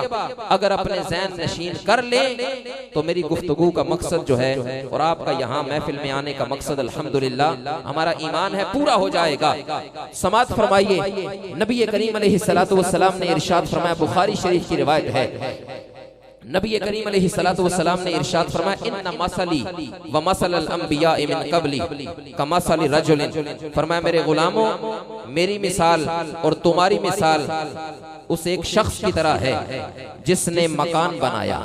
अगर अपने ज़हन नशीन कर ले, तो मेरी गुफ्तगू का मकसद जो है और आपका यहाँ महफिल में आने का मकसद अल्हम्दुलिल्लाह हमारा ईमान है, पूरा हो जाएगा। समात फरमाइए, नबी करीम अलैहिस्सलातु वस्सलाम ने इरशाद फरमाया, बुखारी शरीफ की रिवायत है, नबी करीम अलैहिस्सलातु वस्सलाम ने इरशाद फरमाया, इन्ना मसली व मसलल अंबिया मिन क़ब्ली कमसली रजुलिन। फरमाया मेरे गुलामों, मेरी मिसाल और तुम्हारी मिसाल उस एक शख्स की तरह है जिसने मकान बनाया।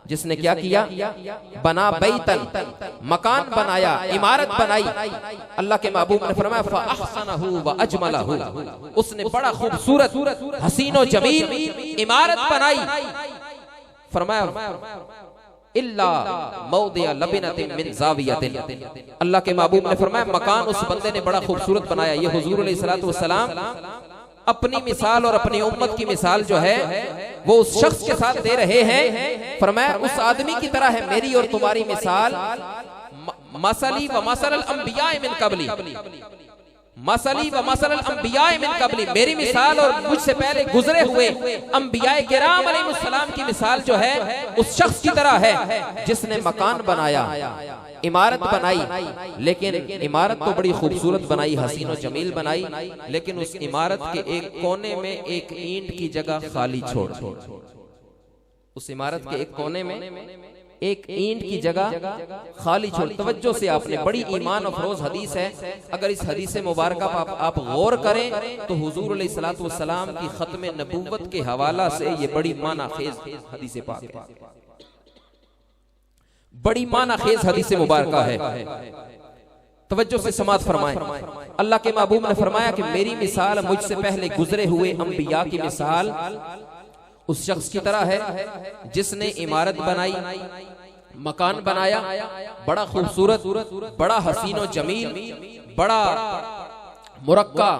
जिसने क्या किया? बना बैतन, मकान बनाया, इमारत बनाई। अल्लाह के महबूब ने फरमाया फअहसनहु व अजमलहु, उसने बड़ा खूबसूरत हसीनो जमील इमारत बनाई। फरमाया इल्ला मौदिया लबिनतिन मिन ज़ावियतिन, अल्लाह के महबूब ने फरमाया मकान उस बंदे ने बड़ा खूबसूरत बनाया। ये हुजूर अलैहिस्सलातु वस्सलाम अपनी मिसाल और अपनी उम्मत की मिसाल जो है वो उस शख्स के साथ दे रहे हैं। फरमाया उस आदमी की तरह है मेरी और तुम्हारी मिसाल, मसली व मसलल अंबिया मिन क़ब्ली, मसली व मसलल अंबिया मिन क़ब्ली, मेरी मिसाल और मुझसे पहले गुजरे हुए अंबिया किराम अलैहिस्सलाम की मिसाल जो है उस शख्स की तरह है जिसने मकान बनाया, इमारत बनाई, लेकिन इमारत तो बड़ी खूबसूरत बनाई, हसीन और जमील बनाई, लेकिन उस इमारत के एक कोने में एक ईंट की जगह खाली छोड़, उस इमारत के एक कोने में एक ईंट की जगह खाली छोड़। तवज्जो से आपने, बड़ी ईमान अफरोज हदीस है। अगर इस हदीस मुबारक पर आप गौर करें तो हुजूर अलैहिस्सलातु वस्सलाम की खत्म नबूवत के हवाला से ये बड़ी मानाखेज हदीस पाक है, बड़ी मानाखेज हदीस मुबारक है। तवज्जो से समात फरमाएं। अल्लाह के महबूब ने फरमाया कि मेरी मिसाल मुझसे पहले गुजरे हुए अंबिया की मिसाल उस शख्स की तरह है जिसने इमारत बनाई, मकान बनाया, बड़ा खूबसूरत, बड़ा हसीनो जमील, बड़ा मुरक्का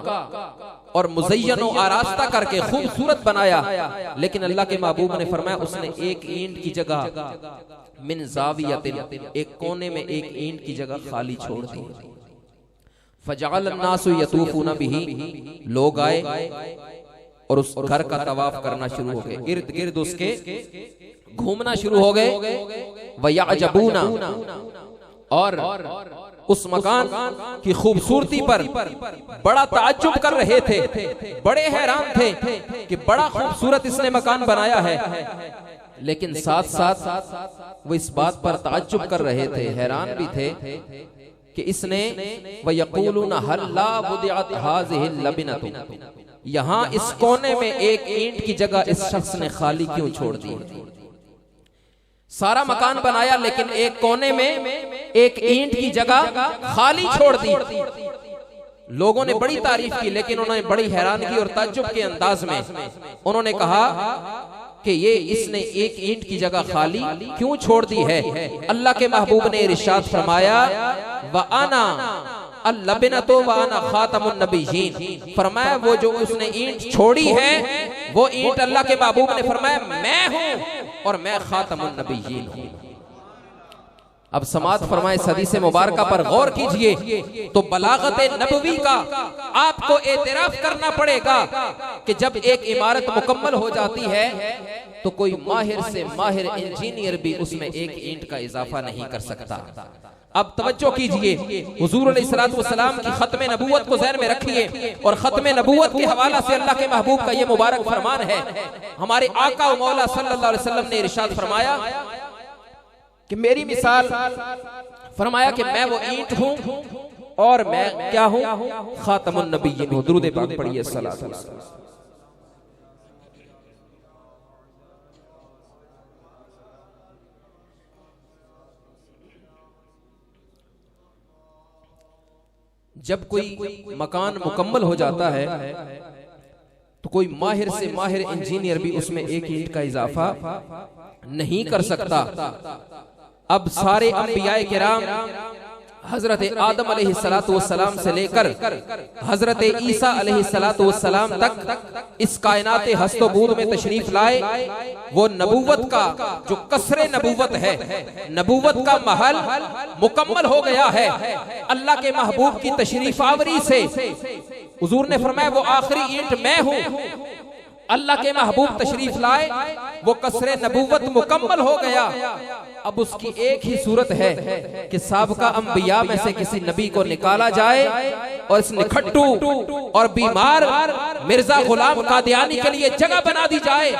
और मुज़य्यन और आरास्ता करके खूबसूरत बनाया, लेकिन अल्लाह के महबूब ने फरमाया उसने एक ईंट की जगह मिन ज़ावियतिन, एक कोने में एक ईंट की जगह खाली छोड़ दी। फजअल अन्नासु यतूफूना बिही, लोग आए और उस घर का तवाफ करना शुरू हो गए, इर्द गिर्द उसके घूमना शुरू हो गए। वयअजबूना, और उस मकान की खूबसूरती पर बड़ा ताज्जुब कर रहे थे, बड़े हैरान थे कि बड़ा खूबसूरत इसने मकान बनाया है, लेकिन साथ साथ वो इस बात पर ताज्जुब कर रहे थे, हैरान भी थे कि इसने वयक़ूलूना हल्ला वुदिअत हाज़िहिल लबिनतु, यहाँ इस कोने में एक ईंट की जगह इस शख्स ने खाली क्यों छोड़ दी? सारा मकान बनाया लेकिन एक कोने में एक ईंट की जगह खाली छोड़ दी। लोगों ने बड़ी तारीफ की, लेकिन उन्होंने बड़ी हैरानगी और ताज्जुब के अंदाज में उन्होंने कहा कि ये इसने एक ईंट की जगह खाली क्यों छोड़ दी है? अल्लाह के महबूब ने इरशाद फरमाया व आना अल्लबिनतु व आना खातमुन नबिय्यीन, फरमाया वो जो उसने ईंट छोड़ी है वो ईंट, अल्लाह के महबूब ने फरमाया मैं हूँ और मैं खातमुन नबिय्यीन हूं। अब समात फरमाए इस हदीस मुबारका पर गौर कीजिए तो बलागत नबवी का आपको एतराफ करना पड़ेगा कि जब एक इमारत मुकम्मल हो जाती है तो कोई माहिर से माहिर इंजीनियर भी उसमें एक ईंट का इजाफा नहीं कर सकता। अब तवज्जो कीजिए, हुजूर अलैहिस्सलातु वस्सलाम की खत्म नबूवत को ज़हन में रखिए और खत्म नबूवत के हवाला से अल्लाह के महबूब का ये मुबारक फरमान है। हमारे आका व मौला सल्लल्लाहु अलैहि वसल्लम ने इरशाद फरमाया कि मेरी मिसाल, फरमाया कि मैं वो ईंट हूं और मैं क्या हूं, खातमुन नबिय्यीन हूं। दुरूद पाक पढ़िए सल्लल्लाहु अलैहि वसल्लम। जब कोई मकान मुकम्मल हो जाता है तो कोई माहिर से माहिर इंजीनियर भी उसमें एक ईंट का इजाफा नहीं कर सकता। अब सारे अंबियाए किराम हजरत आदम अलैहिस्सलातु वस्सलाम से लेकर हजरत ईसा अलैहिस्सलातु वस्सलाम तक इस कायनात हस्तबूद में तशरीफ लाए। वो नबूवत का जो कसरे नबूवत है, नबूवत का महल मुकम्मल हो गया है। अल्लाह के महबूब की तशरीफ आवरी से हुजूर ने फरमाया वो आखिरी ईंट मैं हूं। अल्लाह के महबूब तशरीफ लाए, वो कसरे नबूवत मुकम्मल हो गया। अब उसकी एक ही सूरत है कि साबका अंबिया में से किसी नबी को निकाला जाए और इस निखट्टू और बीमार मिर्जा गुलाम कादियानी के लिए जगह बना दी जाए।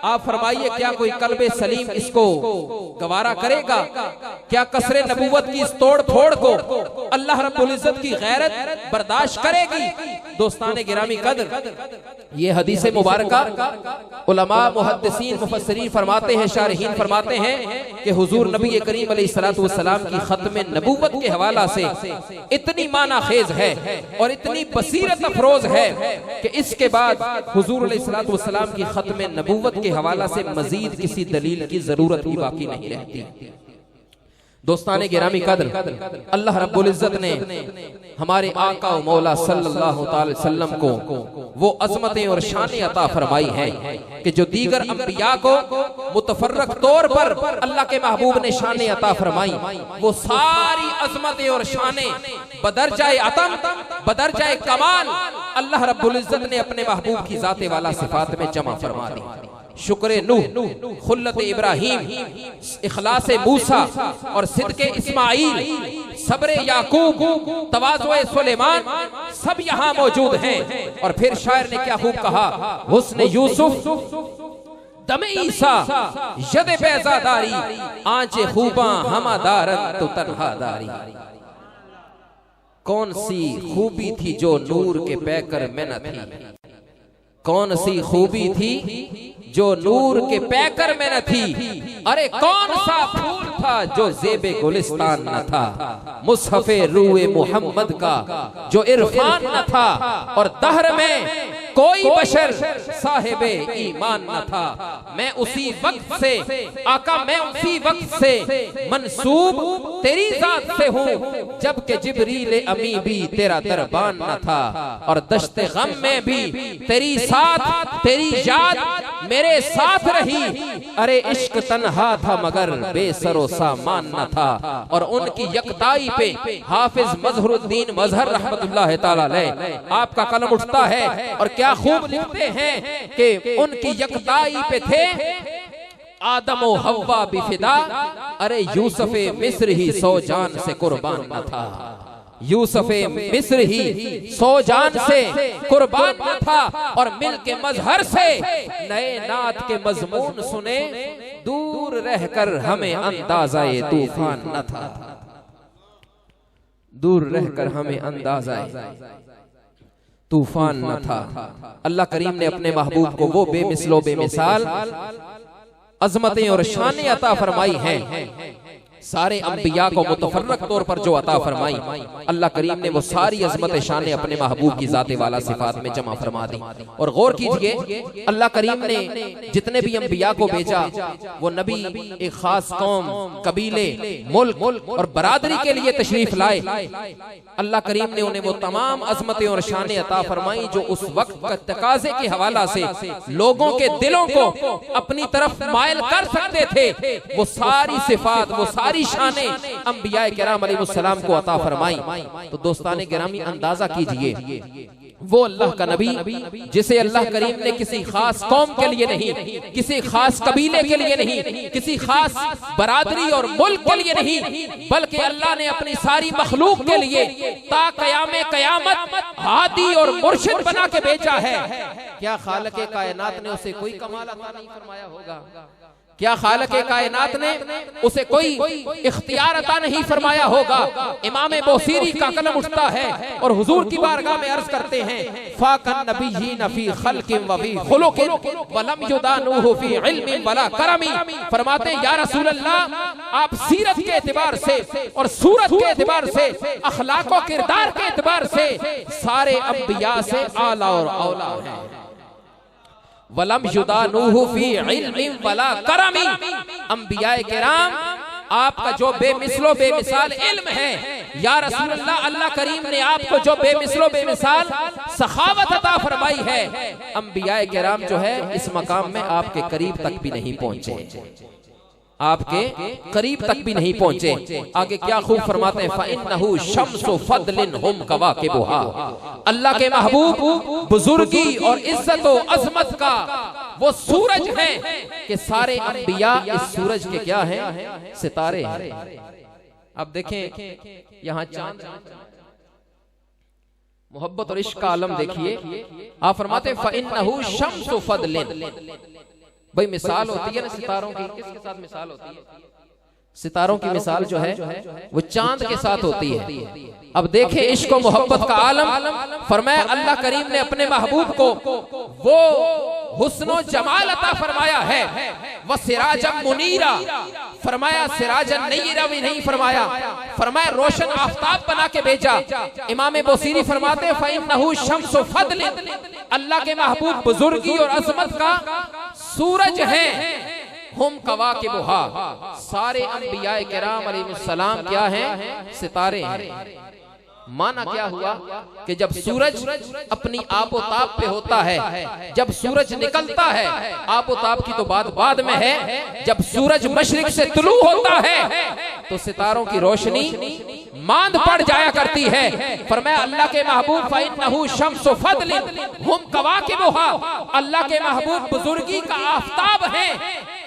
आप फरमाइए क्या कोई कल्बे सलीम इसको गवारा करेगा? क्या कसरे नबूवत की इस तोड़ फोड़ को अल्लाह रब्बुल इज्जत की गैरत बर्दाश्त करेगी? दोस्ताने गिरामी कदर, ये हदीस मुबारका उलमा मुहद्दिसीन मुफस्सिरीन फरमाते हैं, शारहीन फरमाते हैं कि हुजूर नबी करीम अलैहिस्सलातु वस्सलाम की खत्म नबूवत के हवाला से इतनी माना खेज है और इतनी बसीरत अफरोज है कि इसके बाद हुजूर अलैहिस्सलातु वस्सलाम की खत्म नबूवत के हवाला से मजीद किसी दलील की जरूरत ही बाकी नहीं रहती। दोस्ताने गिरामी कदर, अल्लाह रब्बुल इज्जत ने हमारे आका व मौला सल्लल्लाहु अलैहि वसल्लम को वो अजमतें और शानें अता फरमाई हैं कि जो दीगर अंबिया को मुतफर्रक तौर पर अल्लाह के महबूब ने शानें अता फरमाई, वो सारी अजमतें और शानें बदरजाए अतम बदरजाए कमाल अल्लाह रब्बुल इज्जत ने अपने महबूब की जाते वाला सिफात में जमा फरमा दी। शुक्र नूह, खुल्लत इब्राहिम, इखलास मूसा और सिद्के इस्माइल, सब्रे याकूब, तवाज़ुए सुलेमान सब यहाँ मौजूद हैं। और फिर शायर ने क्या खूब कहा, हुस्न यूसुफ दमे ईसा यद बेजादारी आंचे खूबा हमादारन तो तन्हादारी। कौन सी खूबी थी जो नूर के पैकर में न थी, कौन सी खूबी थी जो नूर के पैकर में न थी। अरे कौन सा फूल था जो जेबे गुलिस्तान न था, मुसहफे रूए मोहम्मद का जो इरफान न था। और दहर में कोई बशर साहिबे ईमान न था। मैं उसी वक्त से आका, मैं उसी वक्त से मंसूब तेरी जात से हूँ जबकि जिब्रील अमी भी तेरा दरबान न था। और दश्ते गम में भी तेरी साथ तेरी याद मेरे साथ रही। अरे इश्क तन्हा था मगर बेसरो सामान न था। और उनकी यकताई पे हाफिज मजहरुद्दीन मजहर रहमतुल्लाह ताला अलैह आपका कलम उठता है और क्या खूब लिखते हैं कि उनकी यकताई पे थे आदम व हव्वा बिफिदा। अरे यूसुफे मिस्र ही सौ जान से कुर्बान न था, यूसुफे मिस्र ही सौ जान से कुर्बान न था। और मिल के मजहर से नए नात के मजमून सुने, दूर रहकर हमें अंदाज़ाए तूफान न था, दूर रहकर हमें अंदाज़ाए तूफान न था। अल्लाह करीम ने अपने महबूब को वो बेमिसलो बेमिसाल अजमतें और शानें अता फरमाई हैं। सारे अंबिया को मुतफर्रक तौर पर जो अता फरमाई, अल्लाह करीम ने वो सारी अजमत शान अपने महबूब की जाते वाला सिफात में जमा फरमा दी। और गौर कीजिए, अल्लाह करीम ने जितने भी अंबिया को भेजा वो नबी एक खास कौम, कबीले, मुल्क और बरादरी के लिए तशरीफ लाए। अल्लाह करीम ने उन्हें वो तमाम अजमतें और शानें अता फरमाई जो उस वक्त का तकाजे के हवाला से लोगों के दिलों को अपनी तरफ मायल कर सकते थे। वो सारी सिफात, वो सारी शानें अंबिया किराम अलैहिस्सलाम को अता फरमाई। तो दोस्ताने गिरामी, अंदाजा कीजिए, वो अल्लाह का नबी जिसे अल्लाह करीम ने किसी खास कौम के लिए नहीं, किसी खास कबीले के लिए नहीं, किसी खास बरादरी और मुल्क के लिए नहीं, बल्कि अल्लाह ने अपनी सारी मखलूक के लिए ता क़यामे क़यामत हादी और मुर्शिद बना के भेजा है। क्या खालिक़े कायनात ने उसे कोई कमाल अता नहीं फरमाया होगा? क्या खालिक़े कायनात ने उसे कोई इख्तियार अता नहीं फरमाया होगा? इमाम बौसीरी का कलम उठता है और हुजूर की बारगाह में अर्ज करते हैं, फाकन नबिय्यीन फी खल्क़िन व फी खुलुक़िन व लम युदानुहु फी इल्मिन वला करमी। फरमाते हैं, या रसूल अल्लाह, आप सीरत के एतबार से और सूरत के एतबार से, अखलाक और किरदार के एतबार से सारे अंबिया से आला और औला हैं। वलम युदानुहु फी इल्मिन वला करमी। अंबिया किराम आपका जो बेमिसलो बेमिसाल इल्म है, या रसूल अल्लाह, अल्लाह करीम ने आपको जो बेमिसलो बेमिसाल सखावत अता फरमाई है, अंबिया किराम जो है इस मकाम में आपके करीब तक भी नहीं पहुंचे, आपके करीब तक भी नहीं पहुंचे। आगे क्या खूब फरमाते हैं, फ़इन्नहु शम्सु फ़द्लिन हुम कवाकिबुहा। अल्लाह के महबूब बुजुर्गी और इज्जत और अजमत का वो सूरज है कि सारे अंबिया इस सूरज के क्या हैं? सितारे हैं। अब देखें यहाँ चांद, मोहब्बत और इश्क का आलम देखिए। आप फरमाते हैं, फ़इन्नहु शम्सु फ़द्लिन। भाई मिसाल होती है ना सितारों की, किसके साथ मिसाल होती है? सितारों की मिसाल जो है वो चांद के साथ होती है। अब देखें इश्क और मोहब्बत का आलम। फरमाया अल्लाह करीम ने अपने महबूब को वो हुस्नो जमाल अता फरमाया है, वह सिराजम मुनीरा। फरमाया सिराजन नय्यरा भी नहीं फरमाया, फरमाया रोशन आफताब बना के भेजा। इमाम बौसीरी फरमाते हैं, फ़इन्नहु शम्सु फ़द्लिन। अल्लाह के महबूब बुजुर्गी और अजमत का सूरज है। हुम कवाकिबुहा। सारे अंबिया किराम अलैहिस्सलाम क्या हैं? सितारे हैं। माना क्या हुआ कि जब सूरज अपनी आपोताप पे होता है, जब सूरज निकलता है, आपोताप की तो बात बाद में है, जब सूरज मशरिक से तुलू होता है तो सितारों की रोशनी मांद पड़ जाया करती है। फरमाया अल्लाह के महबूब, फ़इन्नहु शम्सु फ़द्लिन हुम कवाकिबुहा। अल्लाह के महबूब बुजुर्गी का आफताब है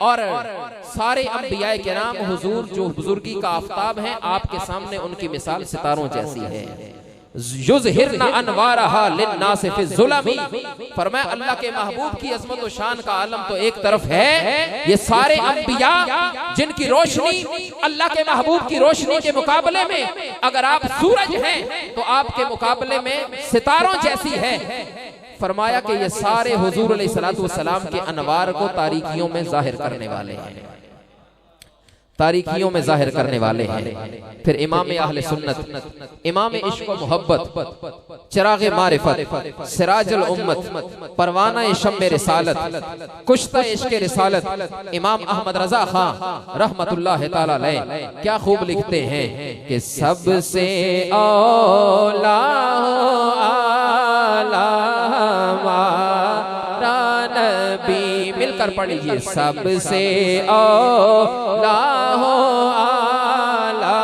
और सारे अंबिया किराम हुजूर जो बुजुर्गी का आफताब हैं, आपके सामने उनकी मिसाल सितारों जैसी है। युज़हिरना अनवारहा लिन्नासि फी ज़ुलमी। फरमाया अल्लाह के महबूब की अज़मत और शान का आलम तो एक तरफ है, ये सारे अंबिया जिनकी रोशनी अल्लाह के महबूब की रोशनी के मुकाबले में, अगर आप सूरज हैं तो आपके मुकाबले में सितारों जैसी है। फरमाया कि ये सारे हुजूर अलैहिस्सलातु वस्सलाम के अनवार को तारीकियों में जाहिर करने वाले हैं, तारीकियों में जाहिर करने वाले हैं। फिर इमाम अहले सुन्नत, इमाम इश्क व मोहब्बत, चिराग़े मारिफत, सिराजुल उम्मत, परवाना शम्मे रिसालत, कुश्ता इश्क रिसालत, इमाम अहमद रज़ा खां रहमतुल्लाह तआला अलैह क्या खूब लिखते हैं कि सबसे औला नबी। मिलकर पढ़ लीजिए, सबसे औला हो आला,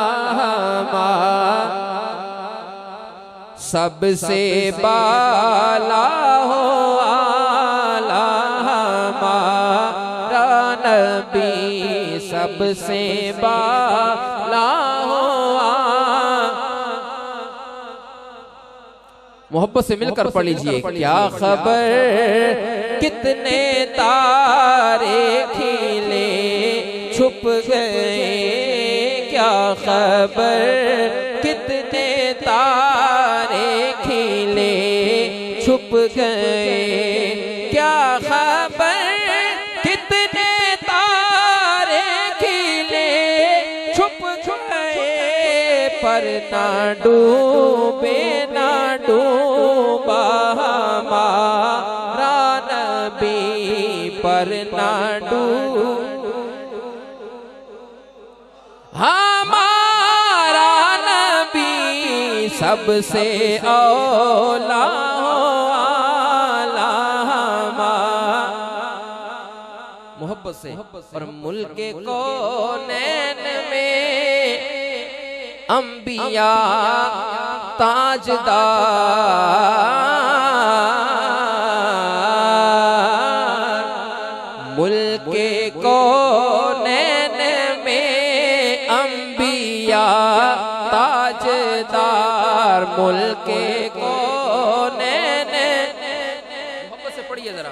सबसे बाला हो आला हमारा नबी, सबसे बाला हो। मोहब्बत से मिलकर पढ़ लीजिए, क्या खबर कितने तारे खिले छुप गए, क्या खबर कितने तारे खिले छुप गए, क्या खबर कितने तारे खिले छुप पर ना डूबे ना डूबा हमारा नबी पर ना हमारा नबी सबसे औला मोहब्बत से। और मुल्क कौनैन में अंबिया ताजदार, मुल्क कौनैन में अंबिया ताजदार, मुल्क कौनैन। मोहब्बत से पढ़िए जरा,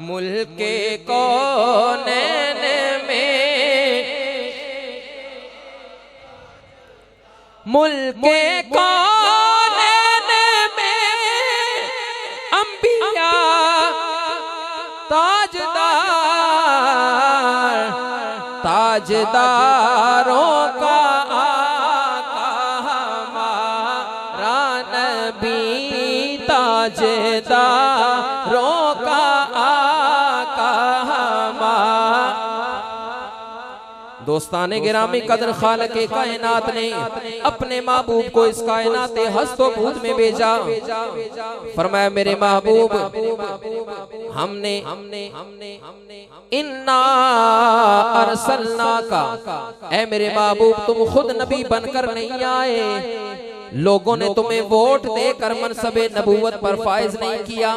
मुल्क कौनैन में, मुल्क कौनैन में अंबिया ताजदार, ताजदारों का आका हमारा नबी, ताजदारों का दोस्ताने गिरामी कदर खालिक़े कायनात ने अपने महबूब को इस कायनात हस्तो भूत में भेजा। फरमाया मेरे महबूब हमने इन्ना अरसलना का, ऐ मेरे महबूब तुम खुद नबी बनकर नहीं आए, लोगों ने तुम्हें वोट देकर मनसबे नबूवत पर फाइज नहीं किया।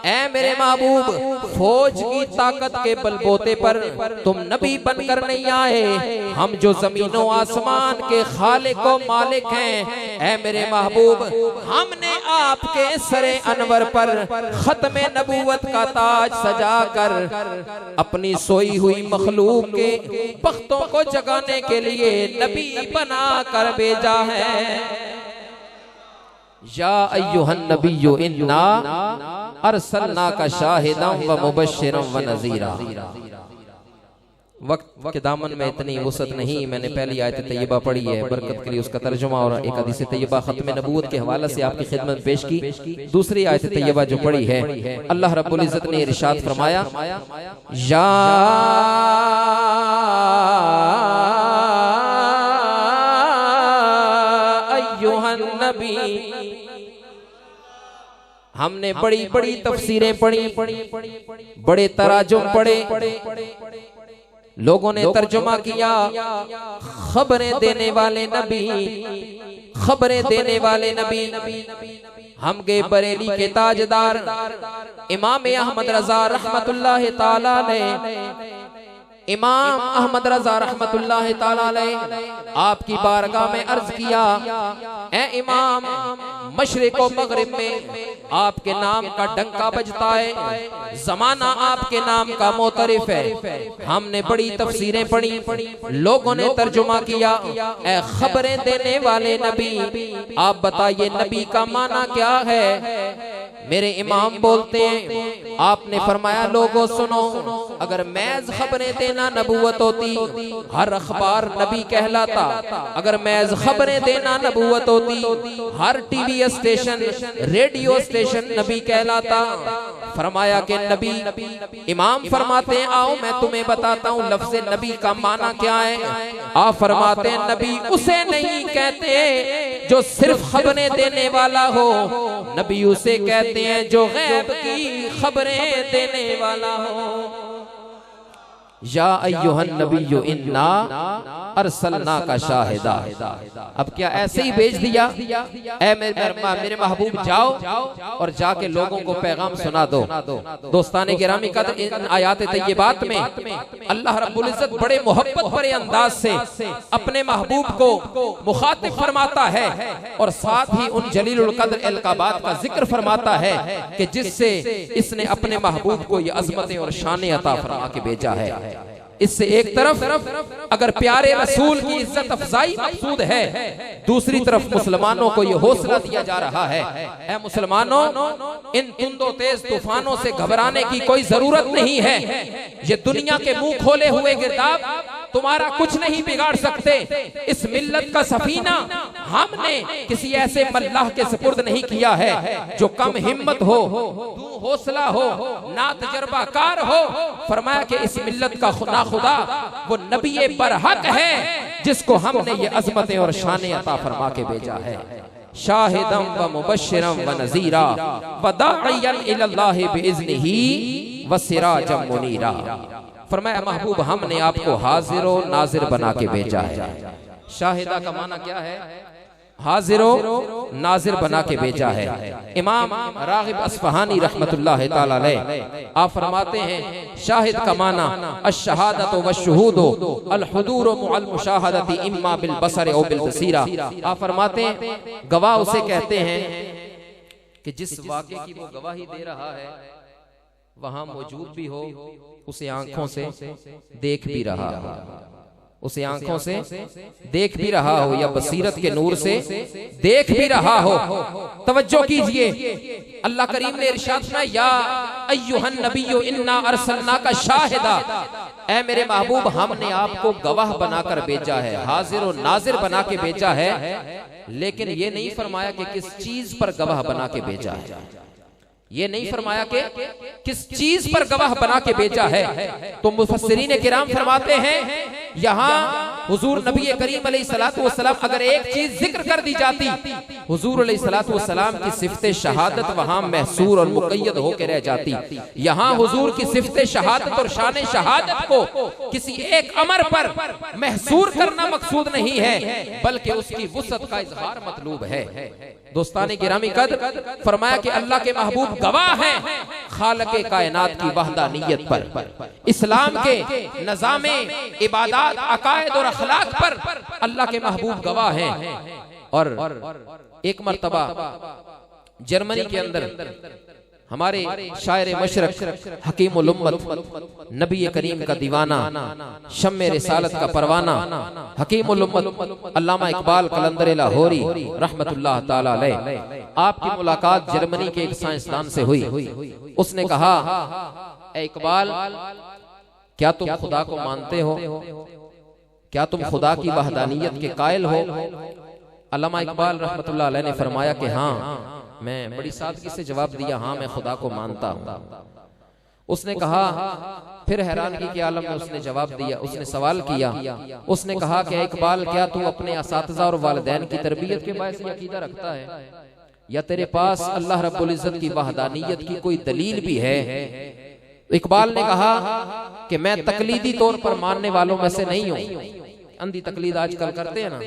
ऐ मेरे महबूब फौज की ताकत के बलबूते पर तुम नबी बनकर नहीं आए, हम जो जमीनों आसमान के खालिक व मालिक हैं, ऐ मेरे महबूब हमने आपके सरे अनवर पर खत्मे नबूवत का ताज सजाकर अपनी सोई हुई मखलूक के बख्तों को जगाने के लिए नबी बना कर भेजा है। या अय्युहन नबिय्यु इन्ना अरसलनाका शाहिदन व मुबश्शिरन व नज़ीरा। वक्त के दामन में इतनी वुसअत नहीं, मैंने पहली आयत तैयबा पढ़ी है, बरकत के लिए उसका तर्जुमा और एक हदीस तैयबा खत्म नबूवत के हवाले से आपकी खिदमत पेश की। दूसरी आयत तैयबा जो पढ़ी है, अल्लाह रब्बुल इज्जत ने इरशाद फरमाया या अय्युहन नबी। हमने बड़ी बड़ी तफसीरें पढ़ी, बड़े तराजुम पढ़े, लोगों ने तर्जुमा किया खबरें देने वाले नबी, खबरें देने वाले नबी। हम गए बरेली के ताजदार इमाम अहमद रजा रहमतुल्लाह ताला अलैह, इमाम अहमद रजा रहमतुल्लाह ताला अलैह आपकी बारगाह में अर्ज किया, ए इमाम मशरिक व मगरिब में आपके नाम का डंका बजता है, जमाना आपके नाम का मोतरिफ है। हमने बड़ी तफसीरें पढ़ी, लोगों ने तर्जुमा किया, ए खबरें देने वाले नबी आप बताइए नबी का माना क्या है। मेरे इमाम बोलते हैं आपने फरमाया लोगों सुनो, अगर मैज खबरें देना नबूवत होती हर अखबार नबी कहलाता, अगर मैज खबरें देना नबूवत होती हर टीवी स्टेशन रेडियो स्टेशन नबी कहलाता। फरमाया कि नबी, इमाम फरमाते हैं आओ मैं तुम्हें बताता हूँ लफ्ज़ नबी का माना क्या है। आप फरमाते हैं नबी उसे नहीं कहते जो सिर्फ खबरें देने वाला हो, नबी उसे कहते हैं जो गैब की खबरें देने वाला हो। या अय्युहन नबिय्यु इन्ना अरसलनाका शाहिदा। अब क्या ऐसे ही भेज दिया? ऐ मेरे महबूब जाओ और जाके लोगों को पैगाम सुना दो। दोस्ताने गिरामी कदर इन आयात तय्यबात में अल्लाह रब्बुल इज्जत बड़े मोहब्बत भरे अंदाज से अपने महबूब को मुखातिब फरमाता है और साथ ही उन जलीलुल कद्र अलकाबात का जिक्र फरमाता है कि जिससे इसने अपने महबूब को ये अजमतें और शान अता फरमा के भेजा है। इससे एक तरफ अगर प्यारे रसूल की इज्जत अफजाई मकसूद है, दूसरी तरफ मुसलमानों को यह हौसला दिया जा रहा है, ऐ मुसलमानों इन तुंदो तेज तूफानों से घबराने की कोई जरूरत नहीं है। ये दुनिया के मुंह खोले हुए गिरदाब तुम्हारा कुछ नहीं बिगाड़ सकते। इस मिल्लत का सफीना हमने किसी ऐसे मल्लाह के सुपुर्द नहीं किया है जो कम हिम्मत हो, हौसला हो, ना तजर्बाकार हो। फरमाया कि इस मिल्लत का खुदा खुदा वो नबी बरहक है जिसको हमने ये अजमतें और शाने अता फरमा के भेजा है। शाहिदम व मुबश्शिरम व नज़ीरा व दाइयन इलल्लाहि बिइज़्निही व सिराजम मुनीरा। फरमाया महबूब हमने आपको हाजिर व नाजिर बना के भेजा है। शाहिदा का माना क्या है? हाजिर व नाजिर बना के भेजा है। इमाम रागिब अस्फहानी रहमतुल्लाह तआला अलैह आप फरमाते हैं शाहिद का माना अश-शहादतु वश-शुहूदु अल-हुदूरु मुअल मुशाहदति इम्मा बिल बसर औ बिल बसीरा। आप फरमाते हैं गवाह उसे कहते हैं कि जिस वाक़े की वो गवाही दे रहा है वहां मौजूद भी हो, उसे आंखों से देख भी रहा हो, उसे आंखों से देख भी रहा हो या बसीरत के नूर से देख भी रहा हो। तवज्जो कीजिए, अल्लाह करीम ने इरशाद फरमाया या अय्युहन नबिय्यु इन्ना अरसलनाका शाहिदा, ऐ मेरे महबूब हमने आपको गवाह बनाकर भेजा है, हाजिर और नाजिर बना के भेजा है। लेकिन ये नहीं फरमाया कि किस चीज पर गवाह बना के भेजा है, ये नहीं फरमाया कि किस चीज पर गवाह बना के भेजा है। तो मुफस्सिरीन किराम फरमाते हैं यहाँ हुजूर नबी करीम अलैहिस्सलातु वस्सलाम अगर एक चीज जिक्र कर दी जाती, हुजूर अलैहिस्सलातु वस्सलाम की सिफते शहादत वहां महसूर और मुक़य्यद होकर रह जाती। यहाँ हुजूर की सिफते शहादत और शान शहादत को किसी एक अमर पर महसूर करना मकसूद नहीं है, बल्कि उसकी वुसअत का इजहार मतलूब है। दोस्तानी गिरामी कद्र फरमाया कि अल्लाह के महबूब गवाह हैं खालिक़े कायनात की वहदानियत पर, इस्लाम के निज़ामे इबादत अकायद और अखलाक पर अल्लाह के महबूब गवाह हैं। और एक मर्तबा जर्मनी के अंदर हमारे शायर मशरक हकीमुल उम्मत नबी करीम का दीवाना शम्मे रिसालत का परवाना हकीमुल उम्मत अल्लामा इकबाल कलंदर लाहौरी रहमतुल्लाह ताला अलैह आपकी मुलाकात जर्मनी के एक साइंसदान से हुई। उसने कहा ऐ इकबाल क्या तुम खुदा को मानते हो, क्या तुम खुदा की वहदानियत के कायल हो? अल्लामा इकबाल रहमतुल्लाह अलैह ने फरमाया कि हाँ, मैं बड़ी सादगी से जवाब दिया, हाँ मैं खुदा को मानता हूँ। उसने कहा, फिर हैरानगी के आलम में उसने जवाब दिया, उसने सवाल किया, उसने कहा कि इकबाल क्या तू अपने असातिज़ा और वालिदैन की तरबियत के बायस अकीदा रखता है, या तेरे पास अल्लाह रब्बुल इज्जत की वहदानियत की कोई दलील भी है? इकबाल ने कहा कि मैं तकलीदी तौर पर मानने वालों में से नहीं हूँ। अंधी तकलीद आजकल करते हैं ना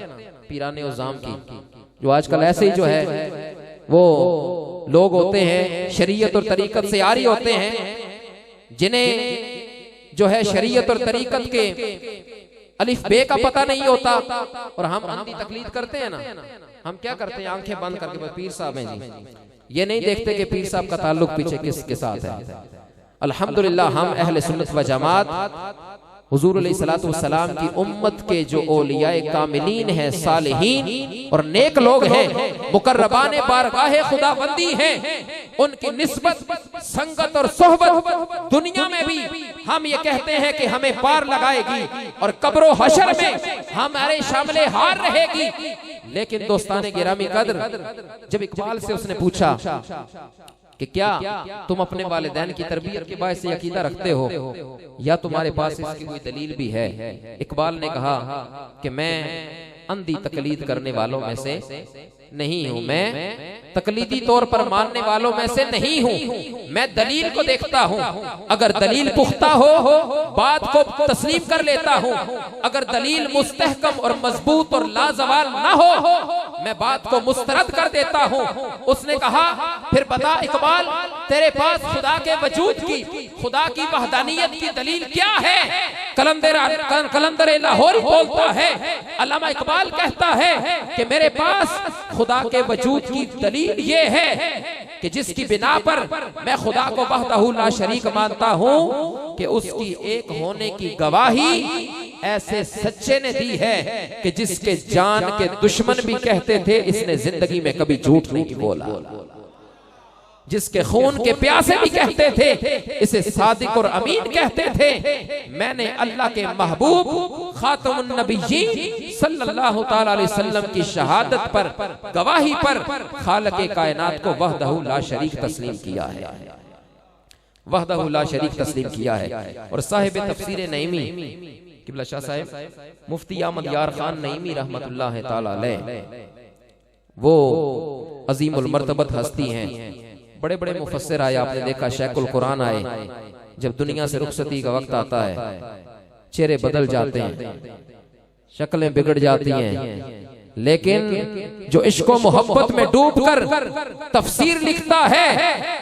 पीराने उज़ाम की, जो आजकल ऐसे ही जो है वो लोग होते हैं शरीयत और तरीकत से आरी होते हैं, जिन्हें जो है शरीयत और तरीकत के अलिफ बे का पता नहीं होता, और हम अंधी तकलीद करते हैं ना। हम क्या करते हैं, आंखें बंद करके पीर साहब हैं जी, ये नहीं देखते कि पीर साहब का ताल्लुक पीछे किसके साथ है। अल्हम्दुलिल्लाह हम अहले सुन्नत व जमात हुजूर अलैहिस्सलातु वस्सलाम की उम्मत के जो औलियाए कामिलीन हैं, सालिहीन और नेक लोग हैं, मुकर्रबाने बारगाहे खुदाबंदी हैं, उनकी निस्बत संगत और सोहबत दुनिया में भी हम ये कहते हैं कि हमें पार लगाएगी और कब्रो हशर में हमारे शामिल हार रहेगी। लेकिन दोस्ताने गिरामी कद्र जब इकबाल से उसने पूछा कि क्या तुम अपने वालिदैन की तरबियत के बायस से अकीदा रखते हो, या तुम्हारे पास इसकी कोई दलील भी है? इकबाल ने कहा कि मैं अंधी तकलीद करने वालों में से नहीं हूं, मैं तकलीदी तौर पर मानने वालों में से नहीं हूं। मैं दलील को देखता हूं, अगर दलील पुख्ता हो बात को तस्लीम कर लेता हूं, अगर दलील मुस्तहकम और मजबूत और लाजवाल ना हो मैं बात को मुस्तरद कर देता हूं। उसने कहा फिर बता इकबाल तेरे पास खुदा के वजूद की, खुदा की वहदानियत की दलील क्या है? कलंदर लाहौरी बोलता है, अल्लामा इकबाल कहता है कि मेरे पास खुदा के वजूद की दलील ये है कि जिसकी बिना पर मैं खुदा को वहदहू ला शरीक मानता हूं कि उसकी एक होने की गवाही ऐसे सच्चे ने दी है कि जिसके जान के दुश्मन भी कहते थे इसने जिंदगी में कभी झूठ नहीं बोला। जिसके खून के प्यासे भी कहते थे, इसे सादिक और अमीन कहते थे। मैंने अल्लाह के महबूब खातमुन नबिय्यीन सल्लल्लाहु ताला अलैहि वसल्लम की शहादत पर, गवाही पर खालिक़े कायनात को वहदहु ला शरीक तस्लीम किया है, वहदहु ला शरीक तस्लीम किया है। और साहिब तफसीर नईमी किबला शाह साहिब मुफ्ती अहमद यार खान नईमी रहमतुल्लाह ताला अलैह, वो अजीमुल मर्तबत हस्ती हैं, बड़े बड़े मुफस्सिर आए। आपने देखा शेखुल कुरान आए, जब दुनिया से रुखसती का वक्त आता है चेहरे बदल जाते हैं, शक्लें बिगड़ जाती हैं, लेकिन जो इश्को मोहब्बत में डूबकर तफसीर लिखता है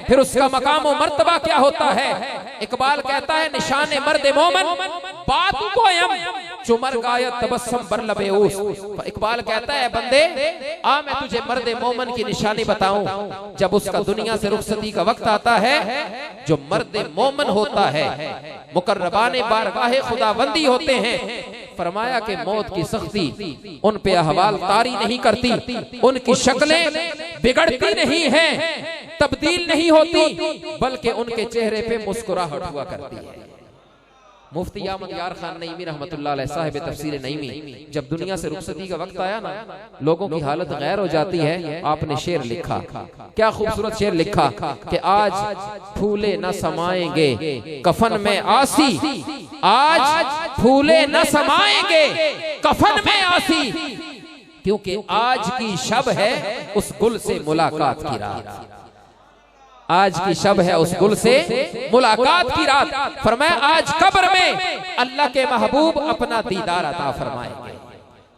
फिर उसका मकाम और मर्तबा क्या होता है। इकबाल कहता है निशाने मर्द मोमन बात को यम चुमर गायत तबस्सुम बर लबे उस। इकबाल कहता है बंदे आ मैं तुझे मर्द मोमन की निशानी बताऊं, जब उसका दुनिया से रुखसती का वक्त आता है, जो मर्द मोमन होता है, मुकर्रबाने बारगाहे खुदाबंदी होते हैं, फरमाया कि मौत की सख्ती उन पे अहवाल तारी नहीं करती, उनकी शक्लें बिगड़ती नहीं हैं, तब्दील नहीं होती, बल्कि उनके चेहरे पे मुस्कुराहट हुआ करती है। मुफ्ती अहमद यार खान नईमी रहमतुल्लाह अलैह साहिब तफसीर नईमी, जब दुनिया से रुखसती का वक्त आया ना, लोगों की हालत गैर हो जाती है। आपने शेर लिखा, क्या खूबसूरत शेर लिखा कि आज फूले न समाएंगे कफन में आसी, आज फूले न समाएंगे कफन में आसी, क्योंकि आज की शब है उस गुल से मुलाकात की रात, आज की शब है उस गुल से मुलाकात की रात। फरमाया आज कब्र में अल्लाह के महबूब अपना दीदार अता फरमाएंगे।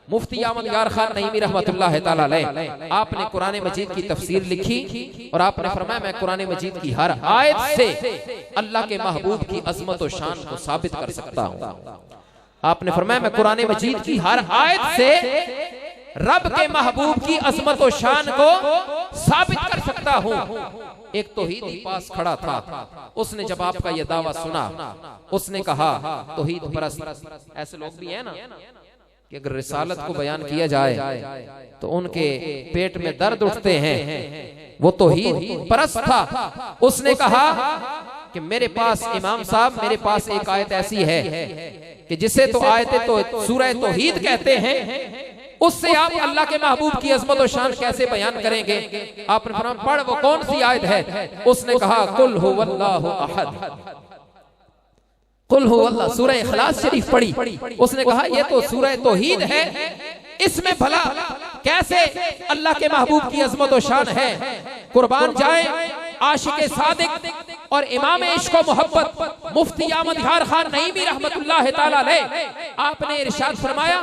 मुफ्ती अहमद यार खान नईमी रहमतुल्लाह ताला अलैह, आपने कुरान मजीद की तफसीर लिखी और आपने फरमाया मैं कुरान मजीद की हर आयत से अल्लाह के महबूब की अजमत और शान को साबित कर सकता हूँ। आपने फरमाया मैं कुरान मजीद की हर आयत से रब के महबूब की अजमत और शान को साबित कर सकता हूँ। एक तौहीदी पास खड़ा था, उसने जब आपका यह दावा सुना, उसने कहा तौहीद परस्त ऐसे लोग भी हैं ना कि अगर रिसालत को बयान किया जाए तो उनके पेट में दर्द उठते हैं, वो तौहीद परस्त था। उसने कहा कि मेरे पास इमाम साहब, मेरे पास एक आयत ऐसी है कि जिसे तो आयतें तो सूरह तौहीद कहते हैं, उससे आप अल्लाह के महबूब की अजमत और शान कैसे बयान करेंगे। आपने फरमाया पढ़ वो कौन सी आयत है। उसने कहा कुल हुवल्लाहु अहद, कुल हुवल्लाह, सूरह इखलास शरीफ पढ़ी। उसने कहा ये तो सूरह तौहीद है, इसमें भला कैसे अल्लाह के महबूब की अजमत और शान है। कुर्बान जाए आशिक सादिक और इमाम इश्क व मोहब्बत मुफ्ती अहमद यार खान नईमी रहमतुल्लाह ताला अलैह, आपने इरशाद फरमाया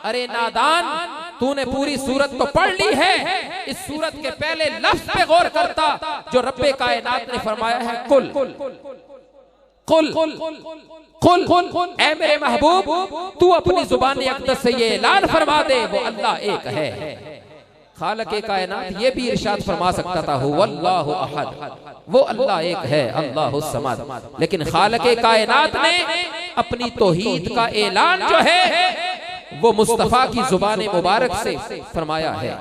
अरे नादान, तूने पूरी सूरत तो पढ़ ली है, इस सूरत के पहले लफ्ज पे गौर करता जो रब्बे कायनात ने फरमाया है कुल कुल कुल कुल, ऐ मेरे महबूब तू अपनी जुबान अक़दस से ये ऐलान फरमा दे वो अल्लाह एक है। खालिक़े कायनात ये भी इरशाद फरमा सकता था हुवल्लाहु अहद, वो अल्लाह एक है, अल्लाहुस समद, लेकिन खालिक़े कायनात ने अपनी तौहीद का ऐलान जो है वो मुस्तफा की जुबान मुबारक से फरमाया है।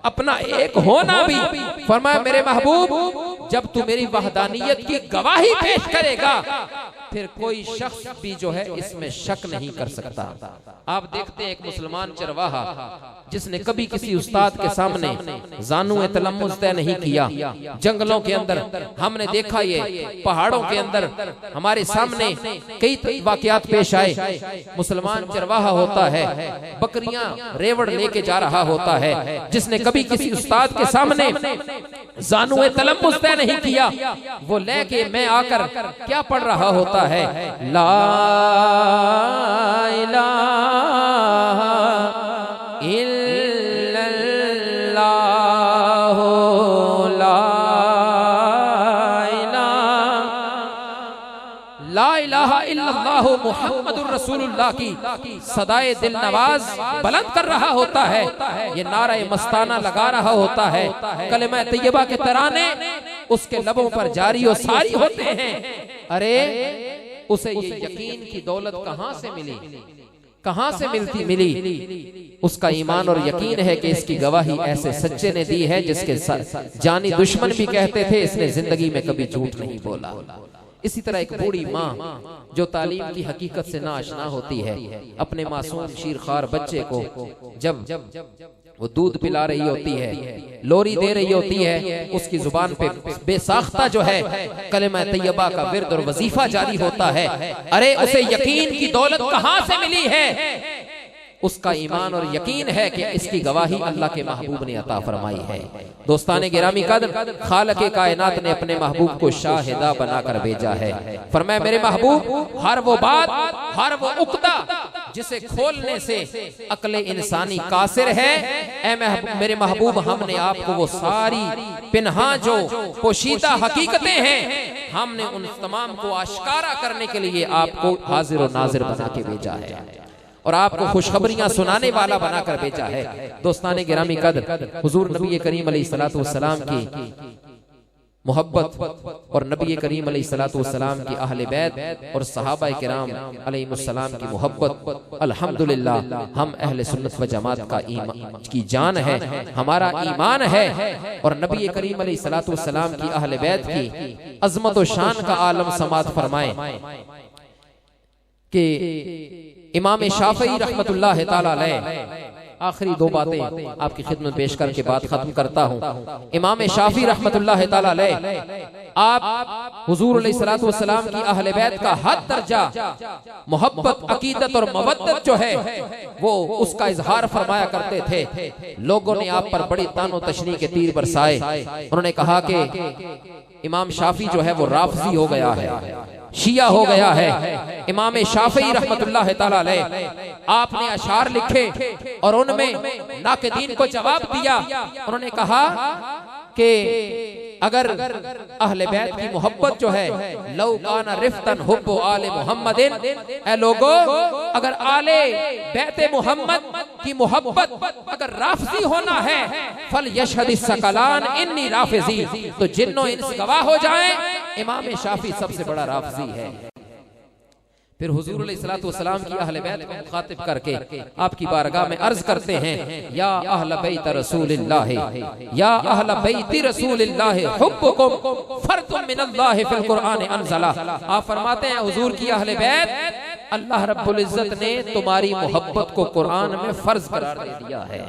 अपना एक होना भी फरमाया मेरे महबूब जब तू मेरी वहदानियत की गवाही पेश करेगा फिर कोई शख्स भी जो है इसमें शक नहीं कर सकता। आप देखते हैं एक मुसलमान चरवाहा जिसने कभी किसी उस्ताद के सामने जानू तलम्मुज़ तय नहीं किया, जंगलों के अंदर हमने देखा, ये पहाड़ों के अंदर हमारे सामने कई वाकयात पेश आए। मुसलमान चरवाहा होता है, बकरियां रेवड़ लेके जा रहा होता है, जिसने कभी किसी उस्ताद के सामने जानू तलम्मुज़ तय नहीं किया, वो लेके मैं आकर क्या पढ़ रहा होता है, ला इलाहा इल्लल्लाहु ला इलाहा इल्लल्लाहु मुहम्मदुर रसूलुल्लाह की सदाए दिल नवाज बुलंद कर रहा होता है, ये नारा मस्ताना लगा रहा होता है, कलिमा तैयबा के तराने उसके लबों पर जारी और सारी होते हैं। अरे उसे ये यकीन की दौलत कहां से मिली कहां से मिली? उसका ईमान और यकीन है कि इसकी गवाही ऐसे सच्चे ने दी है जिसके जानी दुश्मन भी कहते थे इसने जिंदगी में कभी झूठ नहीं बोला। इसी तरह एक बूढ़ी माँ जो तालीम की हकीकत से नाआशना होती है, अपने मासूम शीरखार बच्चे को जब वो दूध पिला रही होती है, लोरी दे रही होती है, उसकी जुबान पे बेसाख्ता जो है कलिमा तैयबा का विर्द और वजीफा जारी होता है। अरे उसे यकीन की दौलत कहां से मिली है? उसका ईमान और यकीन है कि इसकी गवाही अल्लाह के महबूब ने अता फरमाई है। दोस्ताने गिरामी कद्र, खालिक़े कायनात ने अपने महबूब को शाहिदा बनाकर भेजा है। फरमाया मेरे महबूब हर वो बात, हर वो उक्दा जिसे खोलने से अक्ले इंसानी कासिर है, ए मेरे महबूब हमने आपको वो सारी पिन्हा जो पोशीदा हकीकतें हैं, हमने उन तमाम को आश्कारा करने के लिए आपको हाजिर और नाजिर बना के भेजा है और आपको खुशखबरियां सुनाने वाला बनाकर भेजा है। दोस्ताने गिरामी कद्र, हुजूर नबी करीम अलैहिस्सलातु वस्सलाम की मोहब्बत और नबी करीम अलैहिस्सलातु वस्सलाम की अहले बैत और सहाबा किराम अलैहिमुस्सलाम की मोहब्बत अल्हम्दुलिल्लाह हम अहले सुन्नत व जमात का की जान है, हमारा ईमान है। और नबी करीम अलैहिस्सलातु वस्सलाम की अहले बैत की अजमत व शान का आलम समात फरमाए कि इमाम शाफई रहमतुल्लाह तआला अलैह, आखिरी दो बातें आपकी खिदमत पेश करके बात खत्म करता हूँ। इमाम शाफी रहमतुल्लाह तआला अलैह आप हुजूर अलैहिस्सलातु वस्सलाम की अहले बैत का हद दर्जा मोहब्बत, अकीदत और मवद्दत जो है वो उसका इजहार फरमाया करते थे। लोगों ने आप पर बड़ी तानो तशनी के तीर बरसाए। उन्होंने कहा कि इमाम शाफी जो है वो राफजी हो गया है, शिया हो गया है। इमाम शाफी रहमतुल्लाह तआला अलैह आपने अशार लिखे और उनमें नाक़दीन को जवाब दिया। उन्होंने कहा कि अगर अहले बैत की मोहब्बत जो है लौ काना रिफ्तन हुब्बु आले मुहम्मदिन, ए लोगो अगर आले बैत मुहम्मद की मोहब्बत अगर राफजी होना है, फल यशहदि सकलान इन्नी राफजी, तो जिन्नो इंस गवाह हो जाए इमाम शाफी सबसे बड़ा राफजी है। फिर हुजूर अलैहिस्सलातु वस्सलाम की अहले बैत को मुखातिब करके आपकी बारगाह में अर्ज करते हैं, या अहले बैत रसूलिल्लाह, या अहले बैत रसूलिल्लाह हुब्बुकुम फर्दुम मिनल्लाह फिल कुरआन अनज़ला। आप फरमाते हैं हुजूर की अहले बैत अल्लाह रब्बुल इज्जत ने तुम्हारी मोहब्बत को कुरान में फर्ज करार दे दिया है।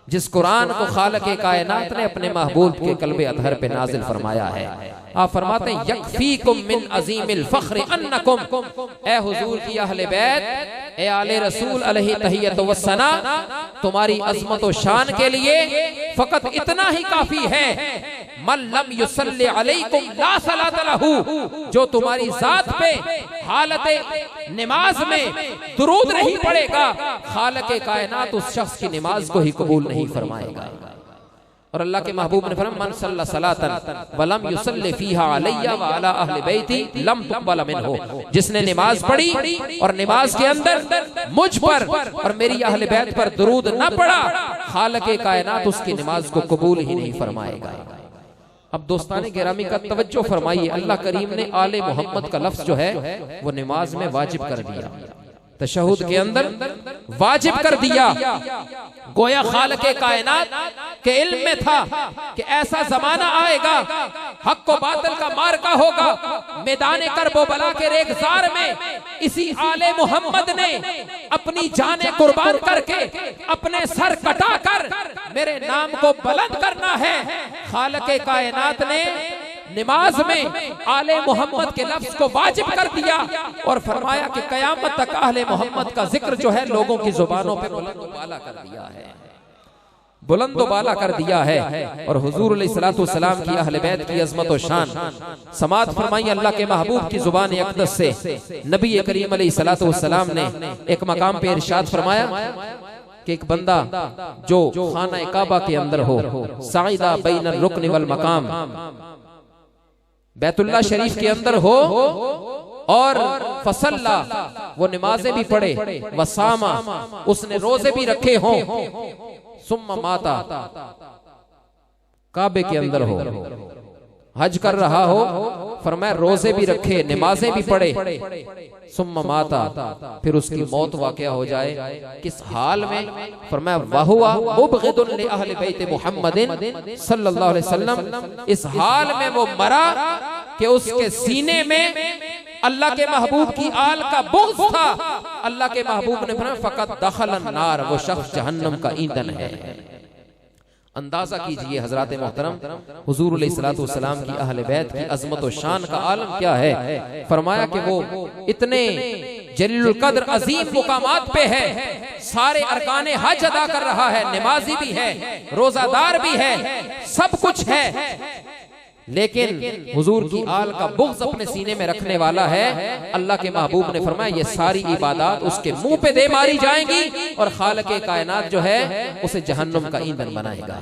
जिस कुरान को खालिक़े कायनात ने अपने महबूब के कल्बे अतहर पे नाजिल फरमाया है। आप फरमाते हैं यकफीकुम मिन अज़ीमिल फ़ख्र अन्नकुम, ए हुजूर की अहले बैत, ए आले रसूल अलैहि तहियत व सना, तुम्हारी अज़मत व शान के लिए फकत इतना ही काफी है, मन लम युसल्ली अलैकुम ला सलात लहू, जो तुम्हारी जात पे हालत नमाज में दुरूद नहीं पड़ेगा, खालिक़े कायनात उस शख्स की नमाज को ही कबूल नहीं फरमाएगा। और अल्लाह के महबूब ने फरमाया मन सल्ला सलातन वलम युसल्ली फीहा अलैया व अला अहले बैती लम तुक़बल मिनहु, जिसने नमाज पढ़ी और नमाज के अंदर मुझ पर और मेरी अहले बैत पर दुरूद न पढ़ा, खालिक़े कायनात उसकी नमाज को कबूल ही नहीं फरमाएगा। अब दोस्ताने गिरामी का तवज्जो फरमाइए, अल्लाह करीम ने आले मोहम्मद का लफ्ज जो है वो नमाज में वाजिब कर दिया, तशहुद के अंदर वाजिब कर दिया। गोया खालिक़े कायनात के इल्म में था कि ऐसा जमाना आएगा, हक को बातिल का मार्का होगा, मैदान करबो बला के रेगजार में इसी आले मोहम्मद ने अपनी जाने कुर्बान करके अपने सर कटा कर मेरे नाम को बुलंद करना है। खालिक़े कायनात ने नमाज में आले मोहम्मद के लफ्ज को वाजिब कर दिया और फरमाया कि कयामत तक अहले मोहम्मद का जिक्र जो है लोगों की जुबानों पे बुलंद बाला कर दिया है, बुलंद बाला कर दिया है। और हुजूर अलैहिस्सलातु वस्सलाम की अहले बैत की अजमत और शान समात फरमाई अल्लाह के महबूब की जुबान अक़दस से। नबी करीम अलैहिस्सलातु वस्सलाम ने एक मकाम पे इरशाद फरमाया कि एक बंदा जो खाना काबा के अंदर हो, साइदा बैनल रुकन वल मकाम, बैतुल्लाह शरीफ के अंदर हो और फसल्ला वो नमाजें भी पढ़े, वसामा उसने रोजे भी रखे हों, सुम्मा माता काबे के अंदर हो, हज कर रहा हो फरमाया रोजे भी रखे, नमाजें भी पढ़े, सुम्मा माता, फिर उसकी मौत वाक़या हो जाए, किस हाल में? फरमाया वहुवा मुबग़िदुन लि अहले बैत मुहम्मदिन सल्लल्लाहु अलैहि वसल्लम, इस हाल में वो मरा कि उसके सीने में अल्लाह के महबूब की आल का बुग़्ज़ था। अल्लाह के महबूब ने फरमाया फ़क़द दख़लन नार, वो शख्स जहन्नम का ईंधन है। अंदाजा कीजिए हजरात मोहतरम, हुजूर अलैहिस्सलातु वस्सलाम की अहले बैत की अजमत और शान का आलम क्या है। फरमाया कि वो इतने जलीलुल कद्र अजीम मुकामात पे है, सारे अरकाने हज अदा कर रहा है, नमाजी भी है, रोजादार भी है, सब कुछ है, लेकिन हुजूर की आल का बुग़्ज़ अपने सीने में रखने वाला है। अल्लाह के महबूब ने फरमाया ये सारी इबादत उसके मुंह पे दे मारी जाएंगी और खालिक़े कायनात जो है उसे जहन्नुम का ईंधन बनाएगा।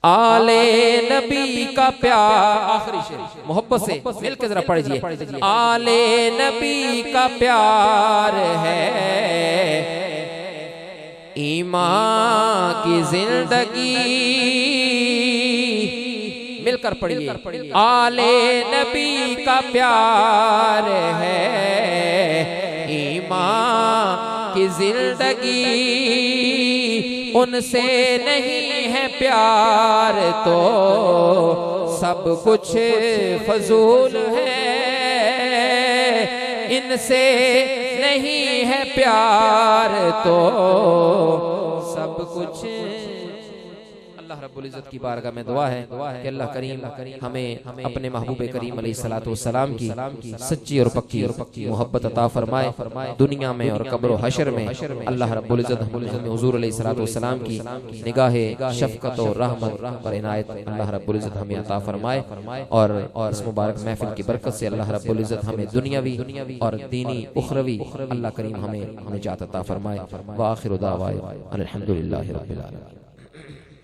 आले नबी का प्यार, आखिरी शेर मोहब्बत से मिलकर जरा पढ़िए। आले नबी का प्यार है ईमान की जिंदगी, मिलकर पढ़िए। आले नबी का प्यार है ईमान की जिंदगी, उनसे नहीं है प्यार तो सब कुछ फजूल है, इनसे नहीं है प्यार तो सब कुछ। अल्लाह रब्बुल इज़्ज़त की बारगाह में दुआ है कि अल्लाह करीम हमें अपने महबूब करीम अलैहिस्सलातु वस्सलाम की सच्ची और पक्की मोहब्बत अता फरमाए, दुनिया में और कब्र और हशर में। अल्लाह रब्बुल इज़्ज़त हमें हुजूर अलैहिस्सलातु वस्सलाम की निगाहे शफ़क़त और रहमत और इनायत अल्लाह रब्बुल इज़्ज़त हमें अता फरमाए, और इस मुबारक महफिल की बरकत से अल्लाह रब्बुल इज़्ज़त हमें दुनियावी और दीनी उखरवी अल्लाह करीम हमें निजात अता फरमाए। व आखिरु दावाना अल्हम्दुलिल्लाहि रब्बिल आलमीन।